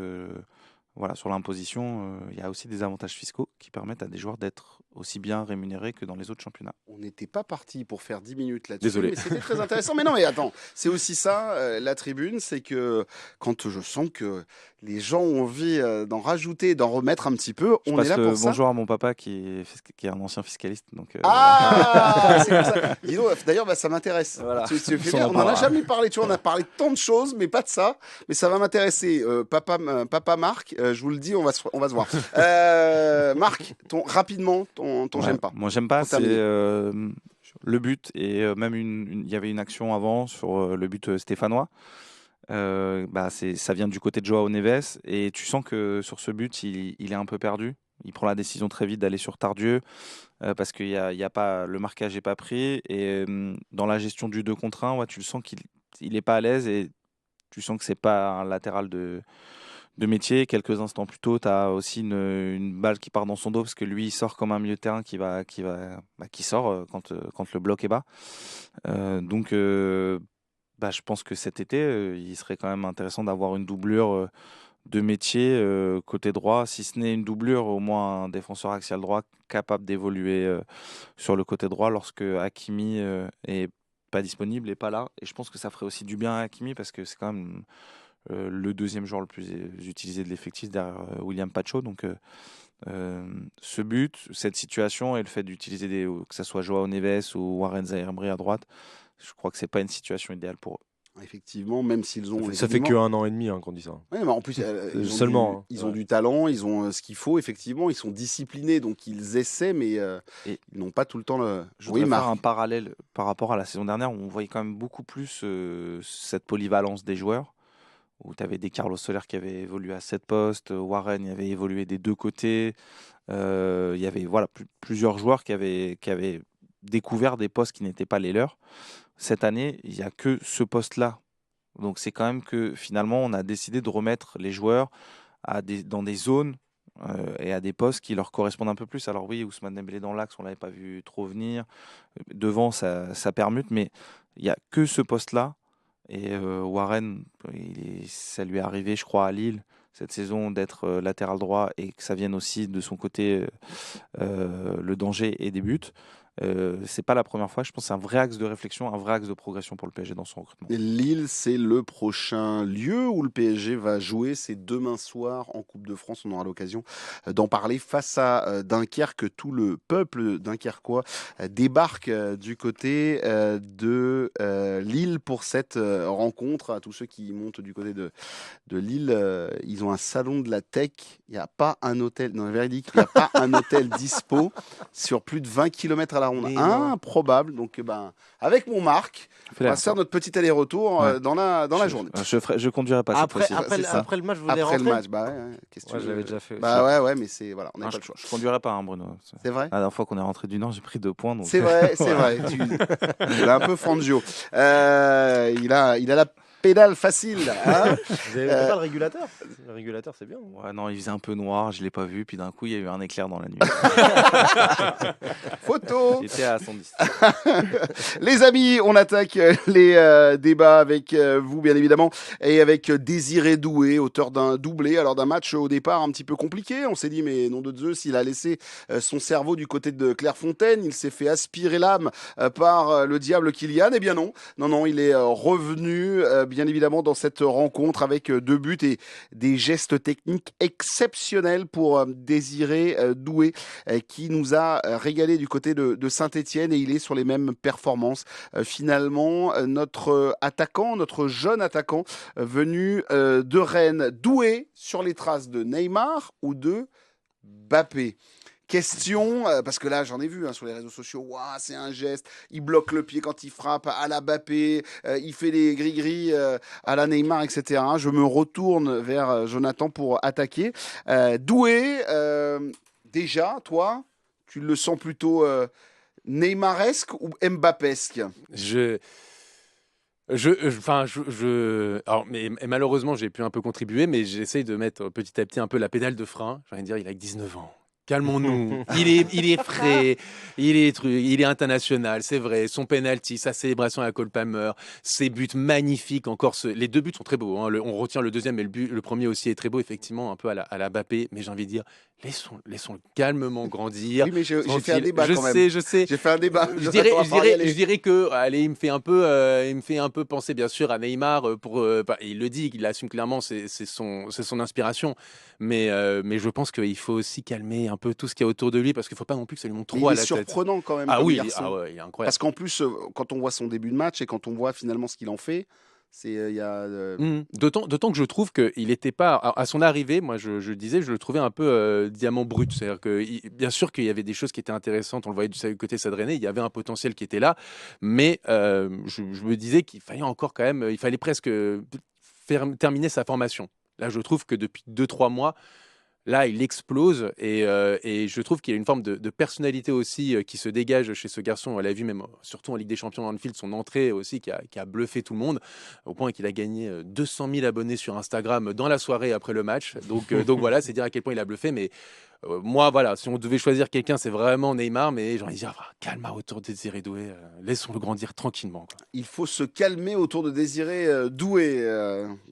Speaker 3: voilà, sur l'imposition, il y a aussi des avantages fiscaux qui permettent à des joueurs d'être aussi bien rémunérés que dans les autres championnats.
Speaker 1: On n'était pas parti pour faire 10 minutes là-dessus.
Speaker 5: Désolé.
Speaker 1: Mais c'était très intéressant. Mais non, mais attends, c'est aussi ça, la tribune, c'est que quand je sens que les gens ont envie d'en rajouter, d'en remettre un petit peu,
Speaker 3: Je
Speaker 1: on
Speaker 3: passe
Speaker 1: est là
Speaker 3: le
Speaker 1: pour ça.
Speaker 3: bonjour à mon papa qui est un ancien fiscaliste. Donc,
Speaker 1: Ah, c'est comme ça. Dis donc, d'ailleurs, bah, ça m'intéresse.
Speaker 3: Voilà.
Speaker 1: Tu fais
Speaker 3: On
Speaker 1: bien.
Speaker 3: en
Speaker 1: On n'en a
Speaker 3: parlera.
Speaker 1: jamais parlé. Tu vois, on a parlé de tant de choses, mais pas de ça. Mais ça va m'intéresser. Papa Marc, je vous le dis, on va se voir. Marc, rapidement, ton
Speaker 3: Ouais,
Speaker 1: j'aime pas.
Speaker 3: moi, j'aime pas.
Speaker 1: Pour
Speaker 3: C'est
Speaker 1: terminer.
Speaker 3: le but. Et même, il y avait une action avant sur le but stéphanois. Ça vient du côté de Joao Neves. Et tu sens que sur ce but, il est un peu perdu. Il prend la décision très vite d'aller sur Tardieu parce que le marquage n'est pas pris. Et dans la gestion du 2 contre 1, ouais, tu le sens qu'il n'est pas à l'aise. Et tu sens que c'est pas un latéral de métier. Quelques instants plus tôt, tu as aussi une balle qui part dans son dos parce que lui, il sort comme un milieu de terrain qui sort quand le bloc est bas. Je pense que cet été, il serait quand même intéressant d'avoir une doublure de métier côté droit, si ce n'est une doublure, au moins un défenseur axial droit capable d'évoluer sur le côté droit lorsque Hakimi est pas disponible et pas là. Et je pense que ça ferait aussi du bien à Hakimi parce que c'est quand même le deuxième joueur le plus utilisé de l'effectif derrière William Pacho. Donc ce but, cette situation et le fait d'utiliser que ce soit Joao Neves ou Warren Zaïre-Emery à droite, je crois que c'est pas une situation idéale pour eux.
Speaker 1: Effectivement, même s'ils ont.
Speaker 4: Ça fait qu'un an et demi qu'on dit ça.
Speaker 1: Ouais, mais en plus,
Speaker 4: Seulement.
Speaker 1: ils ont du talent, ils ont ce qu'il faut, effectivement, ils sont disciplinés, donc ils essaient, mais
Speaker 3: Et
Speaker 1: ils n'ont pas tout le temps le.
Speaker 3: Je voudrais
Speaker 1: Marc.
Speaker 3: faire un parallèle par rapport à la saison dernière où on voyait quand même beaucoup plus cette polyvalence des joueurs, où tu avais des Carlos Soler qui avaient évolué à 7 postes, Warren il avait évolué des deux côtés, il y avait plusieurs joueurs qui avaient découvert des postes qui n'étaient pas les leurs. Cette année, il n'y a que ce poste-là. Donc c'est quand même que finalement, on a décidé de remettre les joueurs dans des zones et à des postes qui leur correspondent un peu plus. Alors oui, Ousmane Dembélé dans l'axe, on ne l'avait pas vu trop venir. Devant, ça permute, mais il n'y a que ce poste-là. Et Warren, ça lui est arrivé, je crois, à Lille cette saison d'être latéral droit et que ça vienne aussi de son côté le danger et des buts. C'est pas la première fois, je pense que c'est un vrai axe de réflexion, un vrai axe de progression pour le PSG dans son recrutement.
Speaker 1: Lille, c'est le prochain lieu où le PSG va jouer. C'est demain soir en Coupe de France. On aura l'occasion d'en parler face à Dunkerque. Tout le peuple dunkerquois débarque du côté de Lille pour cette rencontre. À tous ceux qui montent du côté de Lille, ils ont un salon de la tech. Il n'y a pas un hôtel, non, véridique, il n'y a pas un hôtel dispo sur plus de 20 km à la ronde. Improbable. Donc, avec mon Marc, on va faire notre petit aller-retour dans la journée.
Speaker 3: Je conduirai pas cette fois-ci.
Speaker 4: Après le match, vous voulez
Speaker 1: Après
Speaker 4: rentrer
Speaker 1: le match, qu'est-ce que tu
Speaker 4: je
Speaker 1: veux
Speaker 4: l'avais déjà fait.
Speaker 1: Ouais, mais c'est voilà, on n'a pas le choix.
Speaker 3: Je conduirai pas, Bruno.
Speaker 1: C'est vrai.
Speaker 3: La dernière fois qu'on est rentré du Nord, j'ai pris 2 points. Donc...
Speaker 1: C'est vrai. Il a un peu Fangio. Il a la pédale facile. Hein.
Speaker 4: Vous avez pas le régulateur? Le régulateur, c'est bien.
Speaker 3: Ouais, non, il faisait un peu noir, je l'ai pas vu, puis d'un coup, il y a eu un éclair dans la nuit.
Speaker 1: Photo.
Speaker 3: J'étais à 110.
Speaker 1: Les amis, on attaque les débats avec vous, bien évidemment, et avec Désiré Doué, auteur d'un doublé, alors d'un match au départ un petit peu compliqué. On s'est dit, mais nom de Zeus, il a laissé son cerveau du côté de Clairefontaine, il s'est fait aspirer l'âme par le diable Kylian. Eh bien non, il est revenu, bien évidemment, dans cette rencontre avec 2 buts et des gestes techniques exceptionnels pour Désiré Doué, qui nous a régalé du côté de Saint-Etienne, et il est sur les mêmes performances. Finalement, notre jeune attaquant venu de Rennes, Doué sur les traces de Neymar ou de Mbappé. Question, parce que là j'en ai vu sur les réseaux sociaux, c'est un geste, il bloque le pied quand il frappe à la Mbappé, il fait des gris-gris à la Neymar, etc. Je me retourne vers Jonathan pour attaquer. Doué, déjà, toi, tu le sens plutôt Neymaresque ou Mbappesque?
Speaker 5: Alors, mais malheureusement, j'ai pu un peu contribuer, mais j'essaye de mettre petit à petit un peu la pédale de frein. J'ai envie de dire, il a que 19 ans. Calmons-nous. Il est frais, il est international, c'est vrai. Son penalty, sa célébration à la Cole Palmer, ses buts magnifiques. Encore, les 2 buts sont très beaux. Hein. On retient le deuxième, mais le premier aussi est très beau, effectivement, un peu à la Mbappé. Mais j'ai envie de dire, laissons calmement grandir.
Speaker 1: Oui, mais j'ai fait un débat quand même.
Speaker 5: Je sais.
Speaker 1: J'ai fait un débat.
Speaker 5: Je dirais que, allez, il me fait un peu penser, bien sûr, à Neymar. Il le dit, il assume clairement, c'est son inspiration. Mais je pense qu'il faut aussi calmer un peu tout ce qu'il y a autour de lui, parce qu'il ne faut pas non plus que ça lui monte trop à la tête.
Speaker 1: Il est surprenant quand même.
Speaker 5: Il est incroyable.
Speaker 1: Parce qu'en plus, quand on voit son début de match et quand on voit finalement ce qu'il en fait,
Speaker 5: D'autant que je trouve qu'il n'était pas à son arrivée. Moi, je le trouvais un peu diamant brut. C'est-à-dire que bien sûr qu'il y avait des choses qui étaient intéressantes. On le voyait du côté Sadrené, il y avait un potentiel qui était là, mais je me disais qu'il fallait encore quand même, il fallait presque terminer sa formation. Là, je trouve que depuis 2-3 mois, là, il explose, et je trouve qu'il y a une forme de personnalité aussi qui se dégage chez ce garçon. On l'a vu même, surtout en Ligue des Champions, en Anfield, son entrée aussi qui a bluffé tout le monde, au point qu'il a gagné 200 000 abonnés sur Instagram dans la soirée après le match. Donc voilà, c'est dire à quel point il a bluffé. Mais moi, voilà, si on devait choisir quelqu'un, c'est vraiment Neymar. Mais j'ai envie de dire, calme autour de Désiré Doué, laissons-le grandir tranquillement, quoi.
Speaker 1: Il faut se calmer autour de Désiré Doué.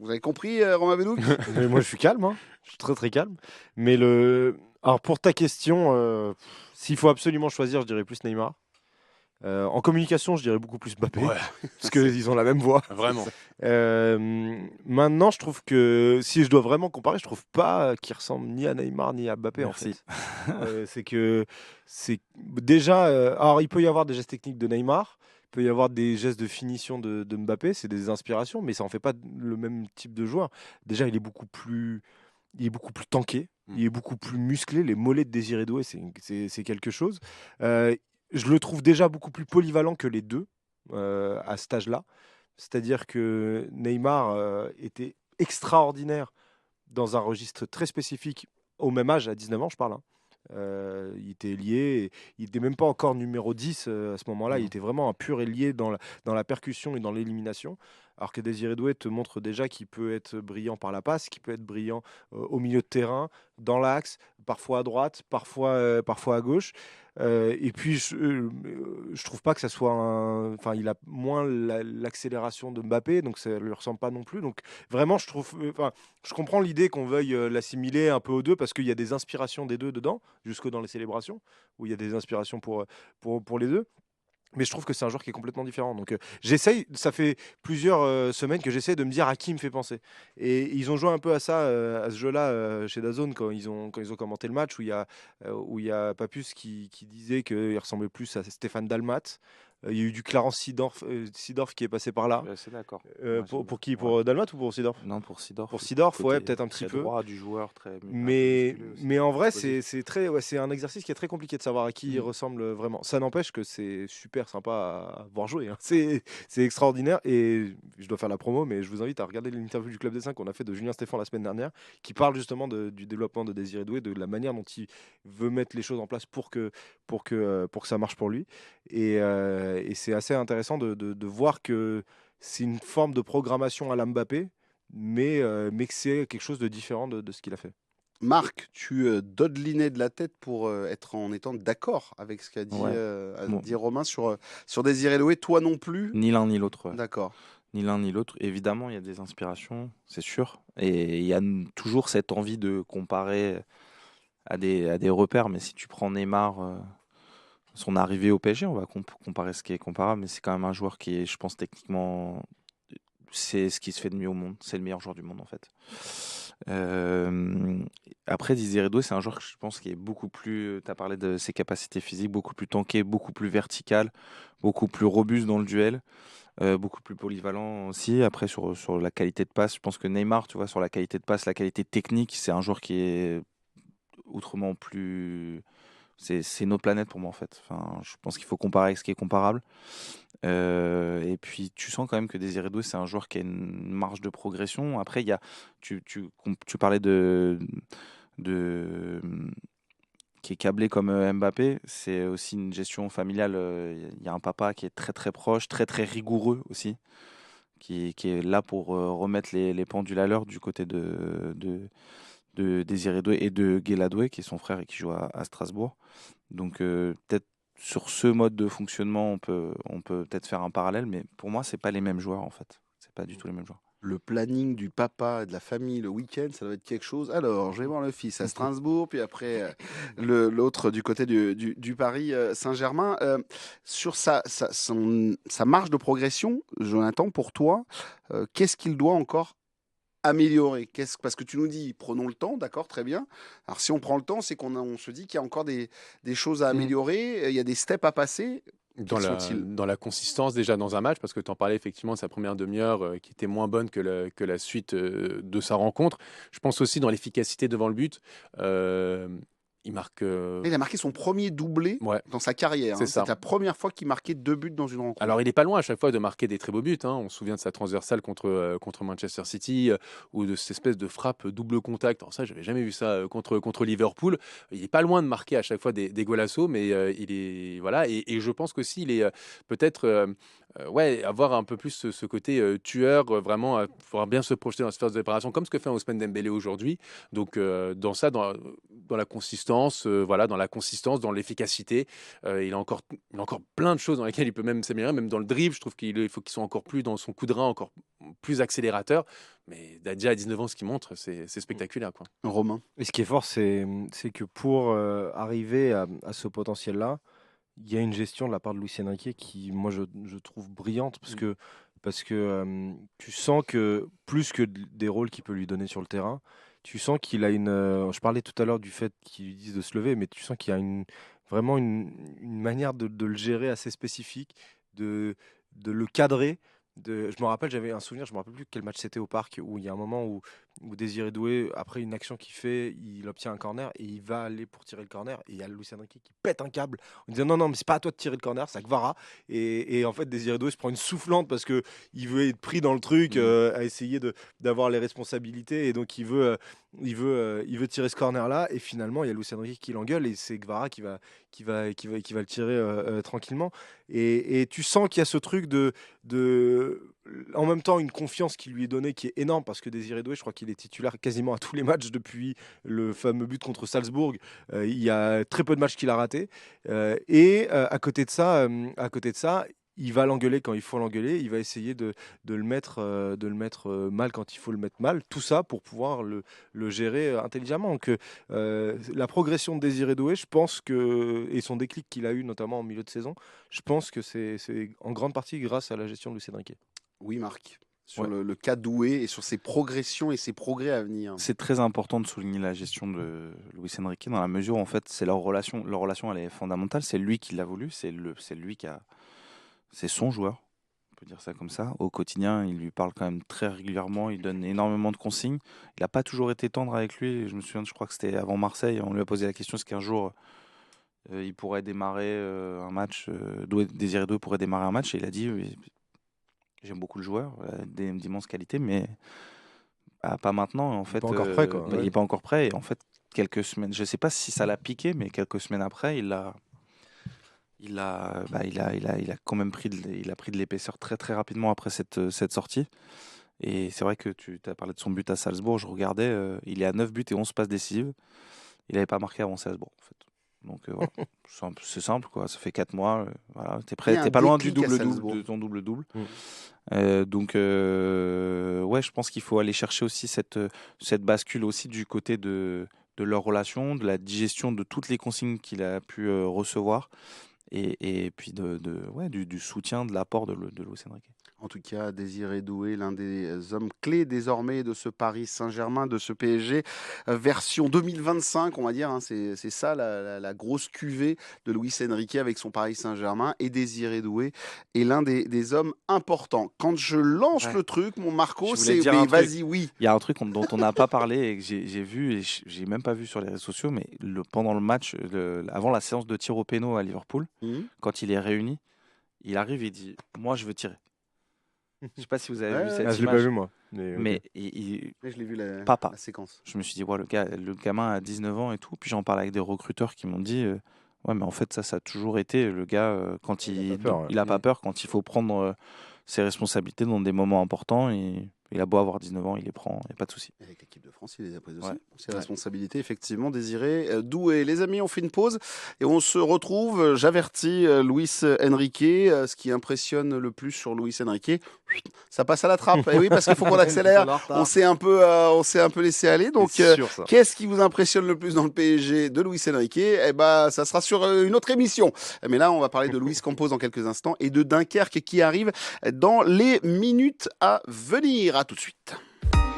Speaker 1: Vous avez compris, Romain Benouk?
Speaker 4: Moi, je suis calme, hein. Je suis très très calme. Mais alors pour ta question, s'il faut absolument choisir, je dirais plus Neymar. En communication, je dirais beaucoup plus Mbappé, parce qu'ils ont la même voix.
Speaker 5: Vraiment.
Speaker 4: Maintenant, je trouve que si je dois vraiment comparer, je trouve pas qu'il ressemble ni à Neymar ni à Mbappé.
Speaker 3: Merci.
Speaker 4: En fait. C'est déjà. Alors, il peut y avoir des gestes techniques de Neymar, peut y avoir des gestes de finition de Mbappé, c'est des inspirations, mais ça en fait pas le même type de joueur. Déjà, il est beaucoup plus tanké, il est beaucoup plus musclé. Les mollets de Désiré Doué, c'est quelque chose. Euh, je le trouve déjà beaucoup plus polyvalent que les deux à cet âge-là. C'est-à-dire que Neymar était extraordinaire dans un registre très spécifique au même âge, à 19 ans, je parle. Hein. Il était lié, il n'était même pas encore numéro 10 à ce moment-là, il était vraiment un pur ailier dans la percussion et dans l'élimination. Alors que Désiré Doué te montre déjà qu'il peut être brillant par la passe, qu'il peut être brillant au milieu de terrain, dans l'axe, parfois à droite, parfois à gauche. Et puis, je trouve pas que ça soit un. Enfin, il a moins l'accélération de Mbappé, donc ça lui ressemble pas non plus. Donc, vraiment, je trouve. Enfin, je comprends l'idée qu'on veuille l'assimiler un peu aux deux parce qu'il y a des inspirations des deux dedans, jusque dans les célébrations, où il y a des inspirations pour les deux. Mais je trouve que c'est un joueur qui est complètement différent. Donc j'essaye, ça fait plusieurs semaines que j'essaie de me dire à qui il me fait penser. Et ils ont joué un peu à ça, à ce jeu-là chez DAZN quand ils ont commenté le match où il y a Papus qui disait qu'il ressemblait plus à Stéphane Dalmat. Il y a eu du Clarence Seedorf qui est passé par là.
Speaker 3: Je suis assez d'accord.
Speaker 4: Pour qui? Pour Dalmat ou pour Seedorf?
Speaker 3: Non, pour Sidorf.
Speaker 4: Pour Seedorf, ouais,
Speaker 3: Côté
Speaker 4: peut-être un petit
Speaker 3: très
Speaker 4: peu.
Speaker 3: droit du joueur, très un peu
Speaker 4: Mais,
Speaker 3: musculeux aussi.
Speaker 4: mais en vrai,
Speaker 3: Posé.
Speaker 4: c'est un exercice qui est très compliqué de savoir à qui il ressemble vraiment. Ça n'empêche que c'est super sympa à voir jouer. Hein. C'est extraordinaire. Et je dois faire la promo, mais je vous invite à regarder l'interview du Club des 5 qu'on a fait de Julien Stéphan la semaine dernière, qui parle justement du développement de Désiré Doué, de la manière dont il veut mettre les choses en place pour que ça marche pour lui. Et c'est assez intéressant de voir que c'est une forme de programmation à la Mbappé, mais que c'est quelque chose de différent de ce qu'il a fait.
Speaker 1: Marc, tu dodelinais de la tête pour être en étant d'accord avec ce qu'a dit,
Speaker 3: Ouais. Bon.
Speaker 1: dit Romain sur Désiré Doué. Toi non plus?
Speaker 3: Ni l'un ni l'autre. Ouais.
Speaker 1: D'accord.
Speaker 3: Ni l'un ni l'autre. Évidemment, il y a des inspirations, c'est sûr. Et il y a toujours cette envie de comparer à des repères. Mais si tu prends Neymar, son arrivée au PSG, on va comparer ce qui est comparable. Mais c'est quand même un joueur qui est, je pense, techniquement, c'est ce qui se fait de mieux au monde. C'est le meilleur joueur du monde, en fait. Après, Désiré Doué, c'est un joueur que je pense qui est beaucoup plus. Tu as parlé de ses capacités physiques, beaucoup plus tanké, beaucoup plus vertical, beaucoup plus robuste dans le duel. Beaucoup plus polyvalent aussi. Après, sur la qualité de passe, je pense que Neymar, tu vois, sur la qualité de passe, la qualité technique, c'est un joueur qui est autrement plus. C'est une autre planète pour moi, en fait. Enfin, je pense qu'il faut comparer avec ce qui est comparable. Et puis, tu sens quand même que Désiré Doué, c'est un joueur qui a une marge de progression. Après, il y a, tu parlais de qui est câblé comme Mbappé, c'est aussi une gestion familiale. Il y a un papa qui est très très proche, très très rigoureux aussi, qui est là pour remettre les pendules à l'heure du côté de Désiré Doué et de Guéla Doué, qui est son frère et qui joue à Strasbourg. Donc peut-être sur ce mode de fonctionnement, on peut peut-être faire un parallèle, mais pour moi, c'est pas les mêmes joueurs en fait. C'est pas du tout les mêmes joueurs.
Speaker 1: Le planning du papa et de la famille le week-end, ça doit être quelque chose. Alors, je vais voir le fils à Strasbourg, puis après l'autre du côté du Paris Saint-Germain. Sur sa marge de progression, Jonathan, pour toi, qu'est-ce qu'il doit encore améliorer? Parce que tu nous dis, prenons le temps, d'accord, très bien. Alors, si on prend le temps, c'est qu'on se dit qu'il y a encore des choses à améliorer, il y a des steps à passer.
Speaker 5: Dans la consistance déjà dans un match, parce que tu en parlais effectivement de sa première demi-heure qui était moins bonne que la suite de sa rencontre. Je pense aussi dans l'efficacité devant le but. Il marque.
Speaker 1: Il a marqué son premier doublé dans sa carrière.
Speaker 5: C'est ça.
Speaker 1: C'est la première fois qu'il marquait 2 buts dans une rencontre.
Speaker 5: Alors, il n'est pas loin à chaque fois de marquer des très beaux buts. Hein. On se souvient de sa transversale contre Manchester City ou de cette espèce de frappe double contact. Alors ça, j'avais jamais vu ça contre Liverpool. Il n'est pas loin de marquer à chaque fois des golassos, mais il est voilà. Et je pense qu'aussi il est peut-être avoir un peu plus ce côté tueur, vraiment pouvoir bien se projeter dans la sphère de préparation, comme ce que fait Ousmane Dembélé aujourd'hui. Donc dans la consistance, dans la consistance, dans l'efficacité, il a encore plein de choses dans lesquelles il peut même s'améliorer, même dans le dribble. Je trouve qu'il faut qu'il soit encore plus dans son coup de rein, encore plus accélérateur. Mais déjà à 19 ans, ce qu'il montre, c'est spectaculaire, quoi.
Speaker 1: Romain.
Speaker 4: Et ce qui est fort, c'est que pour arriver à ce potentiel-là, il y a une gestion de la part de Luis Enrique qui, moi, je trouve brillante parce que tu sens que plus que des rôles qu'il peut lui donner sur le terrain, tu sens qu'il a je parlais tout à l'heure du fait qu'il lui dise de se lever, mais tu sens qu'il y a vraiment une manière de le gérer assez spécifique, de le cadrer. Je me rappelle, j'avais un souvenir, je me rappelle plus quel match c'était au parc, où il y a un moment où Désiré Doué, après une action qu'il fait, il obtient un corner et il va aller pour tirer le corner. Et il y a Luis Enrique qui pète un câble en disant non, mais c'est pas à toi de tirer le corner, c'est à Kvara. Et en fait, Désiré Doué se prend une soufflante parce qu'il veut être pris dans le truc, à essayer d'avoir les responsabilités. Et donc, il veut tirer ce corner-là. Et finalement, il y a Luis Enrique qui l'engueule et c'est Kvara qui va le tirer tranquillement. Et tu sens qu'il y a ce truc en même temps, une confiance qui lui est donnée qui est énorme parce que Désiré Doué, je crois qu'il est titulaire quasiment à tous les matchs depuis le fameux but contre Salzbourg. Il y a très peu de matchs qu'il a ratés. À côté de ça, il va l'engueuler quand il faut l'engueuler. Il va essayer de le mettre mal quand il faut le mettre mal. Tout ça pour pouvoir le gérer intelligemment. Donc, la progression de Désiré Doué, je pense et son déclic qu'il a eu notamment en milieu de saison, je pense que c'est en grande partie grâce à la gestion de Luis Enrique.
Speaker 1: Oui, Marc, sur le cas Doué et sur ses progressions et ses progrès à venir.
Speaker 3: C'est très important de souligner la gestion de Luis Enrique dans la mesure où en fait c'est leur relation. Leur relation, elle est fondamentale. C'est lui qui l'a voulu. C'est lui qui a. C'est son joueur. On peut dire ça comme ça. Au quotidien, il lui parle quand même très régulièrement. Il donne énormément de consignes. Il n'a pas toujours été tendre avec lui. Je me souviens, je crois que c'était avant Marseille. On lui a posé la question est-ce qu'un jour il pourrait démarrer un match. Désiré Doué pourrait démarrer un match. Et il a dit j'aime beaucoup le joueur, d'immenses qualités, mais pas maintenant. En fait,
Speaker 4: pas encore prêt, quoi.
Speaker 3: Il n'est pas encore prêt. Et en fait, quelques semaines, je ne sais pas si ça l'a piqué, mais quelques semaines après, il a quand même pris de l'épaisseur très très rapidement après cette sortie. Et c'est vrai que tu as parlé de son but à Salzbourg. Je regardais, il est à 9 buts et 11 passes décisives. Il n'avait pas marqué avant Salzbourg, en fait. Donc voilà, c'est simple, quoi. Ça fait 4 mois. Voilà. T'es pas loin de ton double-double. Donc ouais, je pense qu'il faut aller chercher aussi cette bascule aussi du côté de leur relation, de la digestion de toutes les consignes qu'il a pu recevoir et puis du soutien, de l'apport de Luis Enrique.
Speaker 1: En tout cas, Désiré Doué, l'un des hommes clés désormais de ce Paris Saint-Germain, de ce PSG, version 2025, on va dire. Hein, c'est ça la grosse cuvée de Luis Enrique avec son Paris Saint-Germain. Et Désiré Doué est l'un des hommes importants. Quand je lance le truc, mon Marco, c'est vas-y, oui.
Speaker 3: Il y a un truc dont on n'a pas parlé et que j'ai vu, et j'ai même pas vu sur les réseaux sociaux, mais pendant le match, avant la séance de tir au péno à Liverpool, quand il est réuni, il arrive et dit « Moi, je veux tirer ». Je ne sais pas si vous avez vu cette image.
Speaker 4: Je l'ai pas vu, moi.
Speaker 3: Mais
Speaker 1: je l'ai vu la séquence.
Speaker 3: Je me suis dit, le gamin a 19 ans et tout. Puis j'en parle avec des recruteurs qui m'ont dit, ouais, mais en fait, ça a toujours été le gars, quand il n'a pas peur, quand il faut prendre ses responsabilités dans des moments importants. Il a beau avoir 19 ans, il les prend, il n'y a pas de souci.
Speaker 1: Avec l'équipe de France, il les a prises aussi. Ses responsabilités, effectivement, Désiré Doué. Les amis, on fait une pause et on se retrouve. J'avertis Luis Enrique. Ce qui impressionne le plus sur Luis Enrique, ça passe à la trappe. Et oui, parce qu'il faut qu'on accélère. On s'est un peu laissé aller. Donc, qu'est-ce qui vous impressionne le plus dans le PSG de Luis Enrique ? Eh ben, ça sera sur une autre émission. Mais là, on va parler de Luis Campos dans quelques instants et de Dunkerque qui arrive dans les minutes à venir. À tout de suite.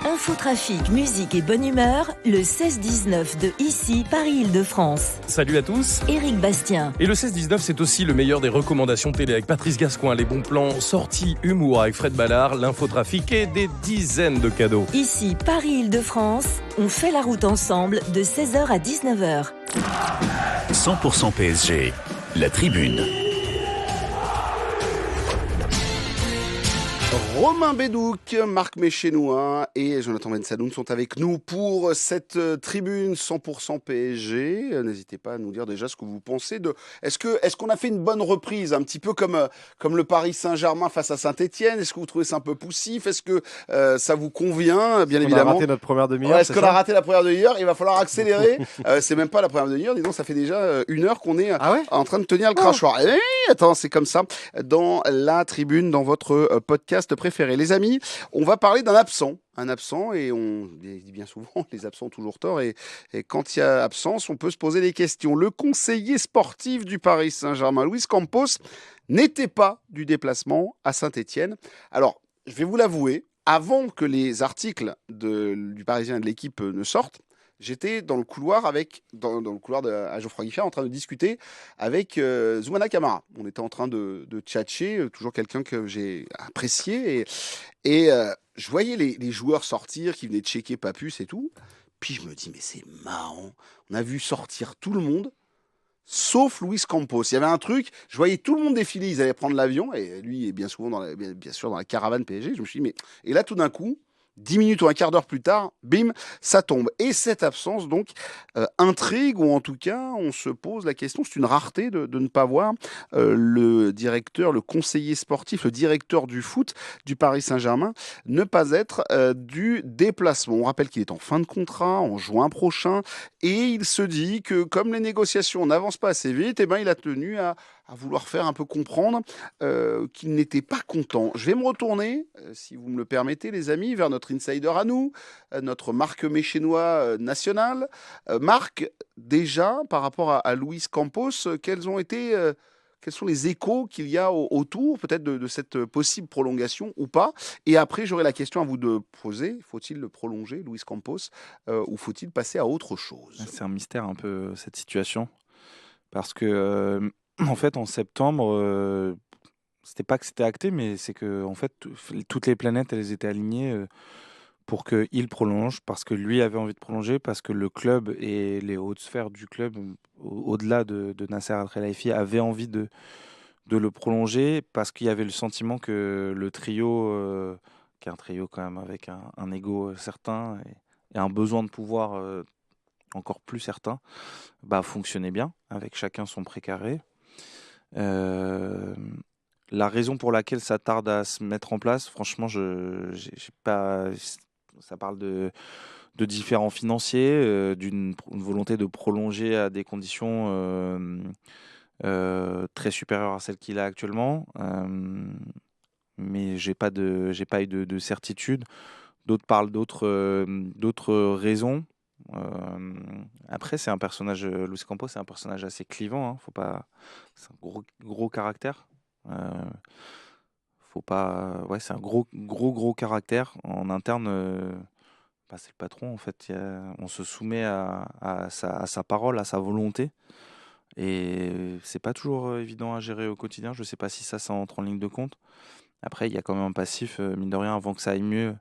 Speaker 6: Infotrafic, musique et bonne humeur, le 16-19 de ici, Paris-Île-de-France.
Speaker 7: Salut à tous.
Speaker 6: Éric Bastien.
Speaker 7: Et le 16-19, c'est aussi le meilleur des recommandations télé avec Patrice Gascoin, les bons plans, sorties, humour avec Fred Ballard, l'infotrafic et des dizaines de cadeaux.
Speaker 6: Ici, Paris-Île-de-France, on fait la route ensemble de 16h à 19h.
Speaker 2: 100% PSG, la tribune.
Speaker 1: Romain Bédouc, Marc Méchénois et Jonathan Bensaloun sont avec nous pour cette tribune 100% PSG. N'hésitez pas à nous dire déjà ce que vous pensez de. Est-ce qu'on a fait une bonne reprise, un petit peu comme le Paris Saint-Germain face à Saint-Etienne ? Est-ce que vous trouvez ça un peu poussif ? Est-ce que ça vous convient, bien évidemment ?
Speaker 4: On a raté notre première demi-heure.
Speaker 1: Est-ce qu'on a raté la première demi-heure ? Il va falloir accélérer. C'est même pas la première demi-heure. Dis donc, ça fait déjà 1 heure qu'on est en train de tenir le crachoir. Et attends, c'est comme ça dans la tribune, dans votre podcast préféré. Les amis, on va parler d'un absent. Un absent, et on dit bien souvent, les absents ont toujours tort, et quand il y a absence, on peut se poser des questions. Le conseiller sportif du Paris Saint-Germain, Luis Campos, n'était pas du déplacement à Saint-Etienne. Alors, je vais vous l'avouer, avant que les articles du Parisien et de l'équipe ne sortent, j'étais dans le couloir dans le couloir à Geoffroy Guichard en train de discuter avec Zoumana Camara. On était en train de tchatcher, toujours quelqu'un que j'ai apprécié. Et je voyais les joueurs sortir qui venaient de checker Papus et tout. Puis je me dis, mais c'est marrant. On a vu sortir tout le monde, sauf Luis Campos. Il y avait un truc, je voyais tout le monde défiler, ils allaient prendre l'avion, et lui est bien souvent bien sûr dans la caravane PSG. Je me suis dit, mais. Et là, tout d'un coup, 10 minutes ou un quart d'heure plus tard, bim, ça tombe. Et cette absence, donc, intrigue, ou en tout cas, on se pose la question, c'est une rareté de ne pas voir le directeur, le conseiller sportif, le directeur du foot du Paris Saint-Germain ne pas être du déplacement. On rappelle qu'il est en fin de contrat, en juin prochain, et il se dit que comme les négociations n'avancent pas assez vite, eh ben, il a tenu à vouloir faire un peu comprendre qu'il n'était pas content. Je vais me retourner, si vous me le permettez, les amis, vers notre insider à nous, notre Marc Méchénois national. Marc, déjà, par rapport à Luis Campos, quels sont les échos qu'il y a autour, peut-être, de cette possible prolongation ou pas? Et après, j'aurai la question à vous de poser. Faut-il le prolonger, Luis Campos, ou faut-il passer à autre chose?
Speaker 3: C'est un mystère un peu cette situation. Parce que, en fait, en septembre, c'était pas que c'était acté, mais c'est que en fait, toutes les planètes, elles étaient alignées pour qu'il prolonge, parce que lui avait envie de prolonger, parce que le club et les hautes sphères du club, au-delà de Nasser Al-Khelaifi, avaient envie de le prolonger, parce qu'il y avait le sentiment que le trio, qui est un trio quand même avec un ego certain et un besoin de pouvoir encore plus certain, fonctionnait bien, avec chacun son précaré. La raison pour laquelle ça tarde à se mettre en place, franchement, j'ai pas. Ça parle de différents financiers, d'une volonté de prolonger à des conditions très supérieures à celles qu'il a actuellement. Mais j'ai pas eu de certitude. D'autres parlent d'autres raisons. Après, c'est un personnage, Luis Campos, c'est un personnage assez clivant. Faut pas, c'est un gros caractère. Faut pas, ouais, c'est un gros caractère. En interne, c'est le patron en fait. On se soumet à sa parole, à sa volonté. Et c'est pas toujours évident à gérer au quotidien. Je sais pas si ça entre en ligne de compte. Après, il y a quand même un passif, mine de rien, avant que ça aille mieux.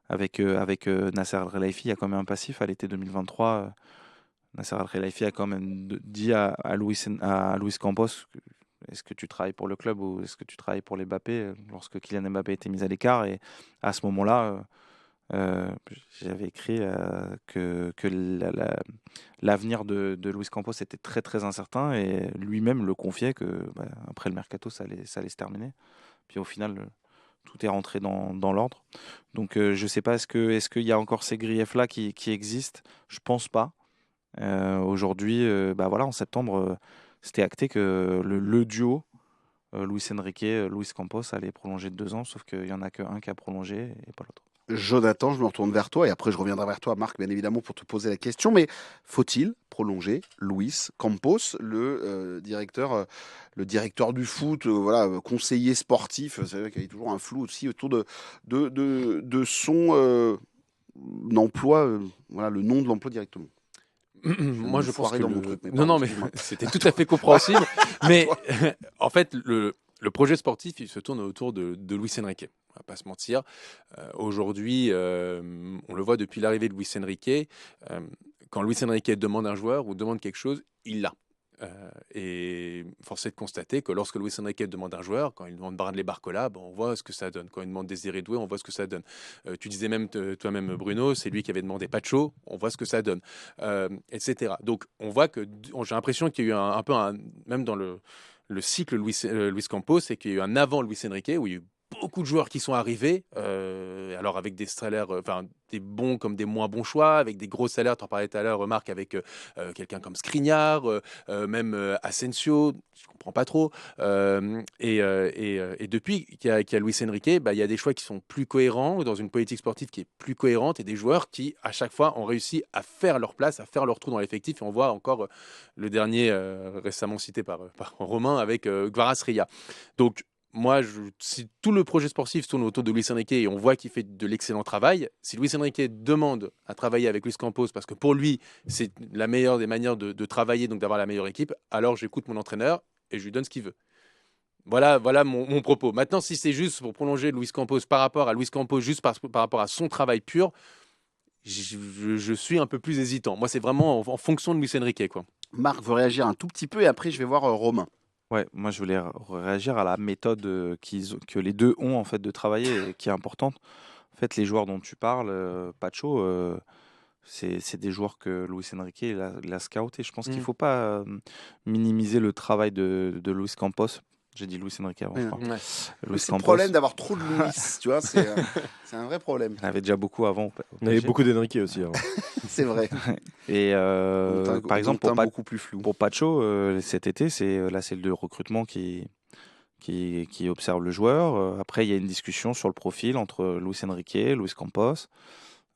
Speaker 3: Avec Nasser Al-Khelaifi, il y a quand même un passif à l'été 2023. Nasser Al-Khelaifi a quand même dit à Luis Campos, est-ce que tu travailles pour le club ou est-ce que tu travailles pour les Mbappé, lorsque Kylian Mbappé était mis à l'écart. Et à ce moment-là, j'avais écrit que l'avenir de Luis Campos était très très incertain, et lui-même le confiait que après le mercato ça allait se terminer. Puis au final, tout est rentré dans l'ordre. Donc je sais pas, est-ce qu'il y a encore ces griefs-là qui existent? Je pense pas. Aujourd'hui, en septembre, c'était acté que le duo Luis Enrique, Luis Campos allait prolonger de 2 ans, sauf qu'il y en a qu'un qui a prolongé et pas l'autre.
Speaker 1: Jonathan, je me retourne vers toi et après je reviendrai vers toi, Marc, bien évidemment, pour te poser la question. Mais faut-il prolonger Luis Campos, le directeur du foot, conseiller sportif? C'est vrai qu'il y a toujours un flou aussi autour de son emploi, le nom de l'emploi directement.
Speaker 5: Moi, je pense que
Speaker 1: dans mon truc, mais
Speaker 5: non, mais c'était tout à fait compréhensible. Mais en fait, le projet sportif, il se tourne autour de Luis Enrique. On va pas se mentir. Aujourd'hui, on le voit depuis l'arrivée de Luis Enrique. Quand Luis Enrique demande un joueur ou demande quelque chose, il l'a. Et force est de constater que lorsque Luis Enrique demande un joueur, quand il demande Bradley Barcola, on voit ce que ça donne. Quand il demande Désiré Doué, on voit ce que ça donne. Tu disais même toi-même, Bruno, c'est lui qui avait demandé Pacho, on voit ce que ça donne, etc. Donc on voit que j'ai l'impression qu'il y a eu même dans le cycle Luis Campos, c'est qu'il y a eu un avant Luis Enrique où il y a eu beaucoup de joueurs qui sont arrivés, alors avec des salaires, des bons comme des moins bons choix, avec des gros salaires. Tu en parlais tout à l'heure, Marc, avec quelqu'un comme Skriniar, même Asensio, je comprends pas trop. Et depuis qu'il y a Luis Enrique, il y a des choix qui sont plus cohérents, dans une politique sportive qui est plus cohérente, et des joueurs qui, à chaque fois, ont réussi à faire leur place, à faire leur trou dans l'effectif. Et on voit encore le dernier récemment cité par Romain avec Kvaratskhelia. Donc, moi, si tout le projet sportif tourne autour de Luis Enrique et on voit qu'il fait de l'excellent travail, si Luis Enrique demande à travailler avec Luis Campos parce que pour lui, c'est la meilleure des manières de travailler, donc d'avoir la meilleure équipe, alors j'écoute mon entraîneur et je lui donne ce qu'il veut. Voilà mon propos. Maintenant, si c'est juste pour prolonger Luis Campos par rapport à Luis Campos, juste par rapport à son travail pur, je suis un peu plus hésitant. Moi, c'est vraiment en fonction de Luis Enrique, quoi.
Speaker 1: Marc veut réagir un tout petit peu et après je vais voir Romain.
Speaker 3: Ouais, moi je voulais réagir à la méthode que les deux ont en fait de travailler et qui est importante. En fait, les joueurs dont tu parles, Pacho, c'est des joueurs que Luis Enrique l'a scouté. Je pense qu'il ne faut pas minimiser le travail de Luis Campos. J'ai dit Luis Enrique avant, je crois.
Speaker 5: Ouais.
Speaker 3: Luis
Speaker 1: C'est le problème d'avoir trop de Luis, tu vois, c'est un vrai problème.
Speaker 3: Il y en avait déjà beaucoup avant.
Speaker 4: On avait beaucoup d'Enrique aussi avant.
Speaker 1: C'est vrai.
Speaker 3: Et par exemple, pour
Speaker 1: beaucoup plus flou.
Speaker 3: Pour Pacho, cet été, c'est la cellule de recrutement qui observe le joueur. Après, il y a une discussion sur le profil entre Luis Enrique et Luis Campos.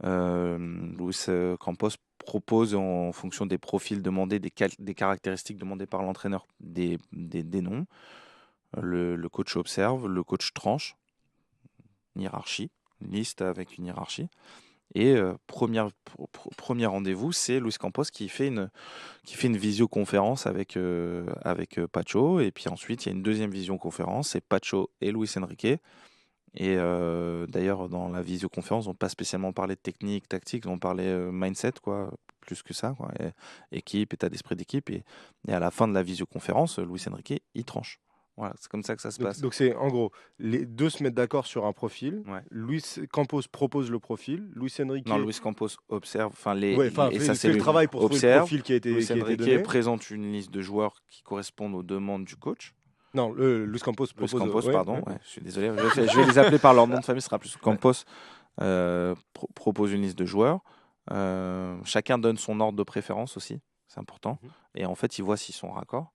Speaker 3: Luis Campos propose en fonction des profils demandés, des caractéristiques demandées par l'entraîneur, des noms. Le coach observe, le coach tranche, une hiérarchie, une liste avec une hiérarchie. Et premier rendez-vous, c'est Luis Campos qui fait une visioconférence avec Pacho. Et puis ensuite, il y a une deuxième visioconférence, c'est Pacho et Luis Enrique. Et d'ailleurs, dans la visioconférence, ils n'ont pas spécialement parlé de technique, tactique, ils ont parlé mindset, quoi, plus que ça, quoi, équipe, état d'esprit d'équipe. Et à la fin de la visioconférence, Luis Enrique, il tranche. Voilà, c'est comme ça que ça se passe.
Speaker 4: Donc c'est en gros, les deux se mettent d'accord sur un profil.
Speaker 3: Ouais.
Speaker 4: Luis Campos propose le profil. Luis Enrique.
Speaker 3: Non, Luis Campos observe.
Speaker 4: Et ça c'est le travail pour trouver le profil qui a été
Speaker 3: Luis Enrique
Speaker 4: donné.
Speaker 3: présente une liste de joueurs qui correspondent aux demandes du coach.
Speaker 4: Non, Luis Campos propose.
Speaker 3: Luis Campos,
Speaker 4: ouais,
Speaker 3: pardon.
Speaker 4: ouais.
Speaker 3: Ouais, je suis désolé. Je vais les appeler par leur nom de famille. Ce sera plus Campos propose une liste de joueurs. Chacun donne son ordre de préférence aussi. C'est important. Et en fait, il voit s'ils sont raccords.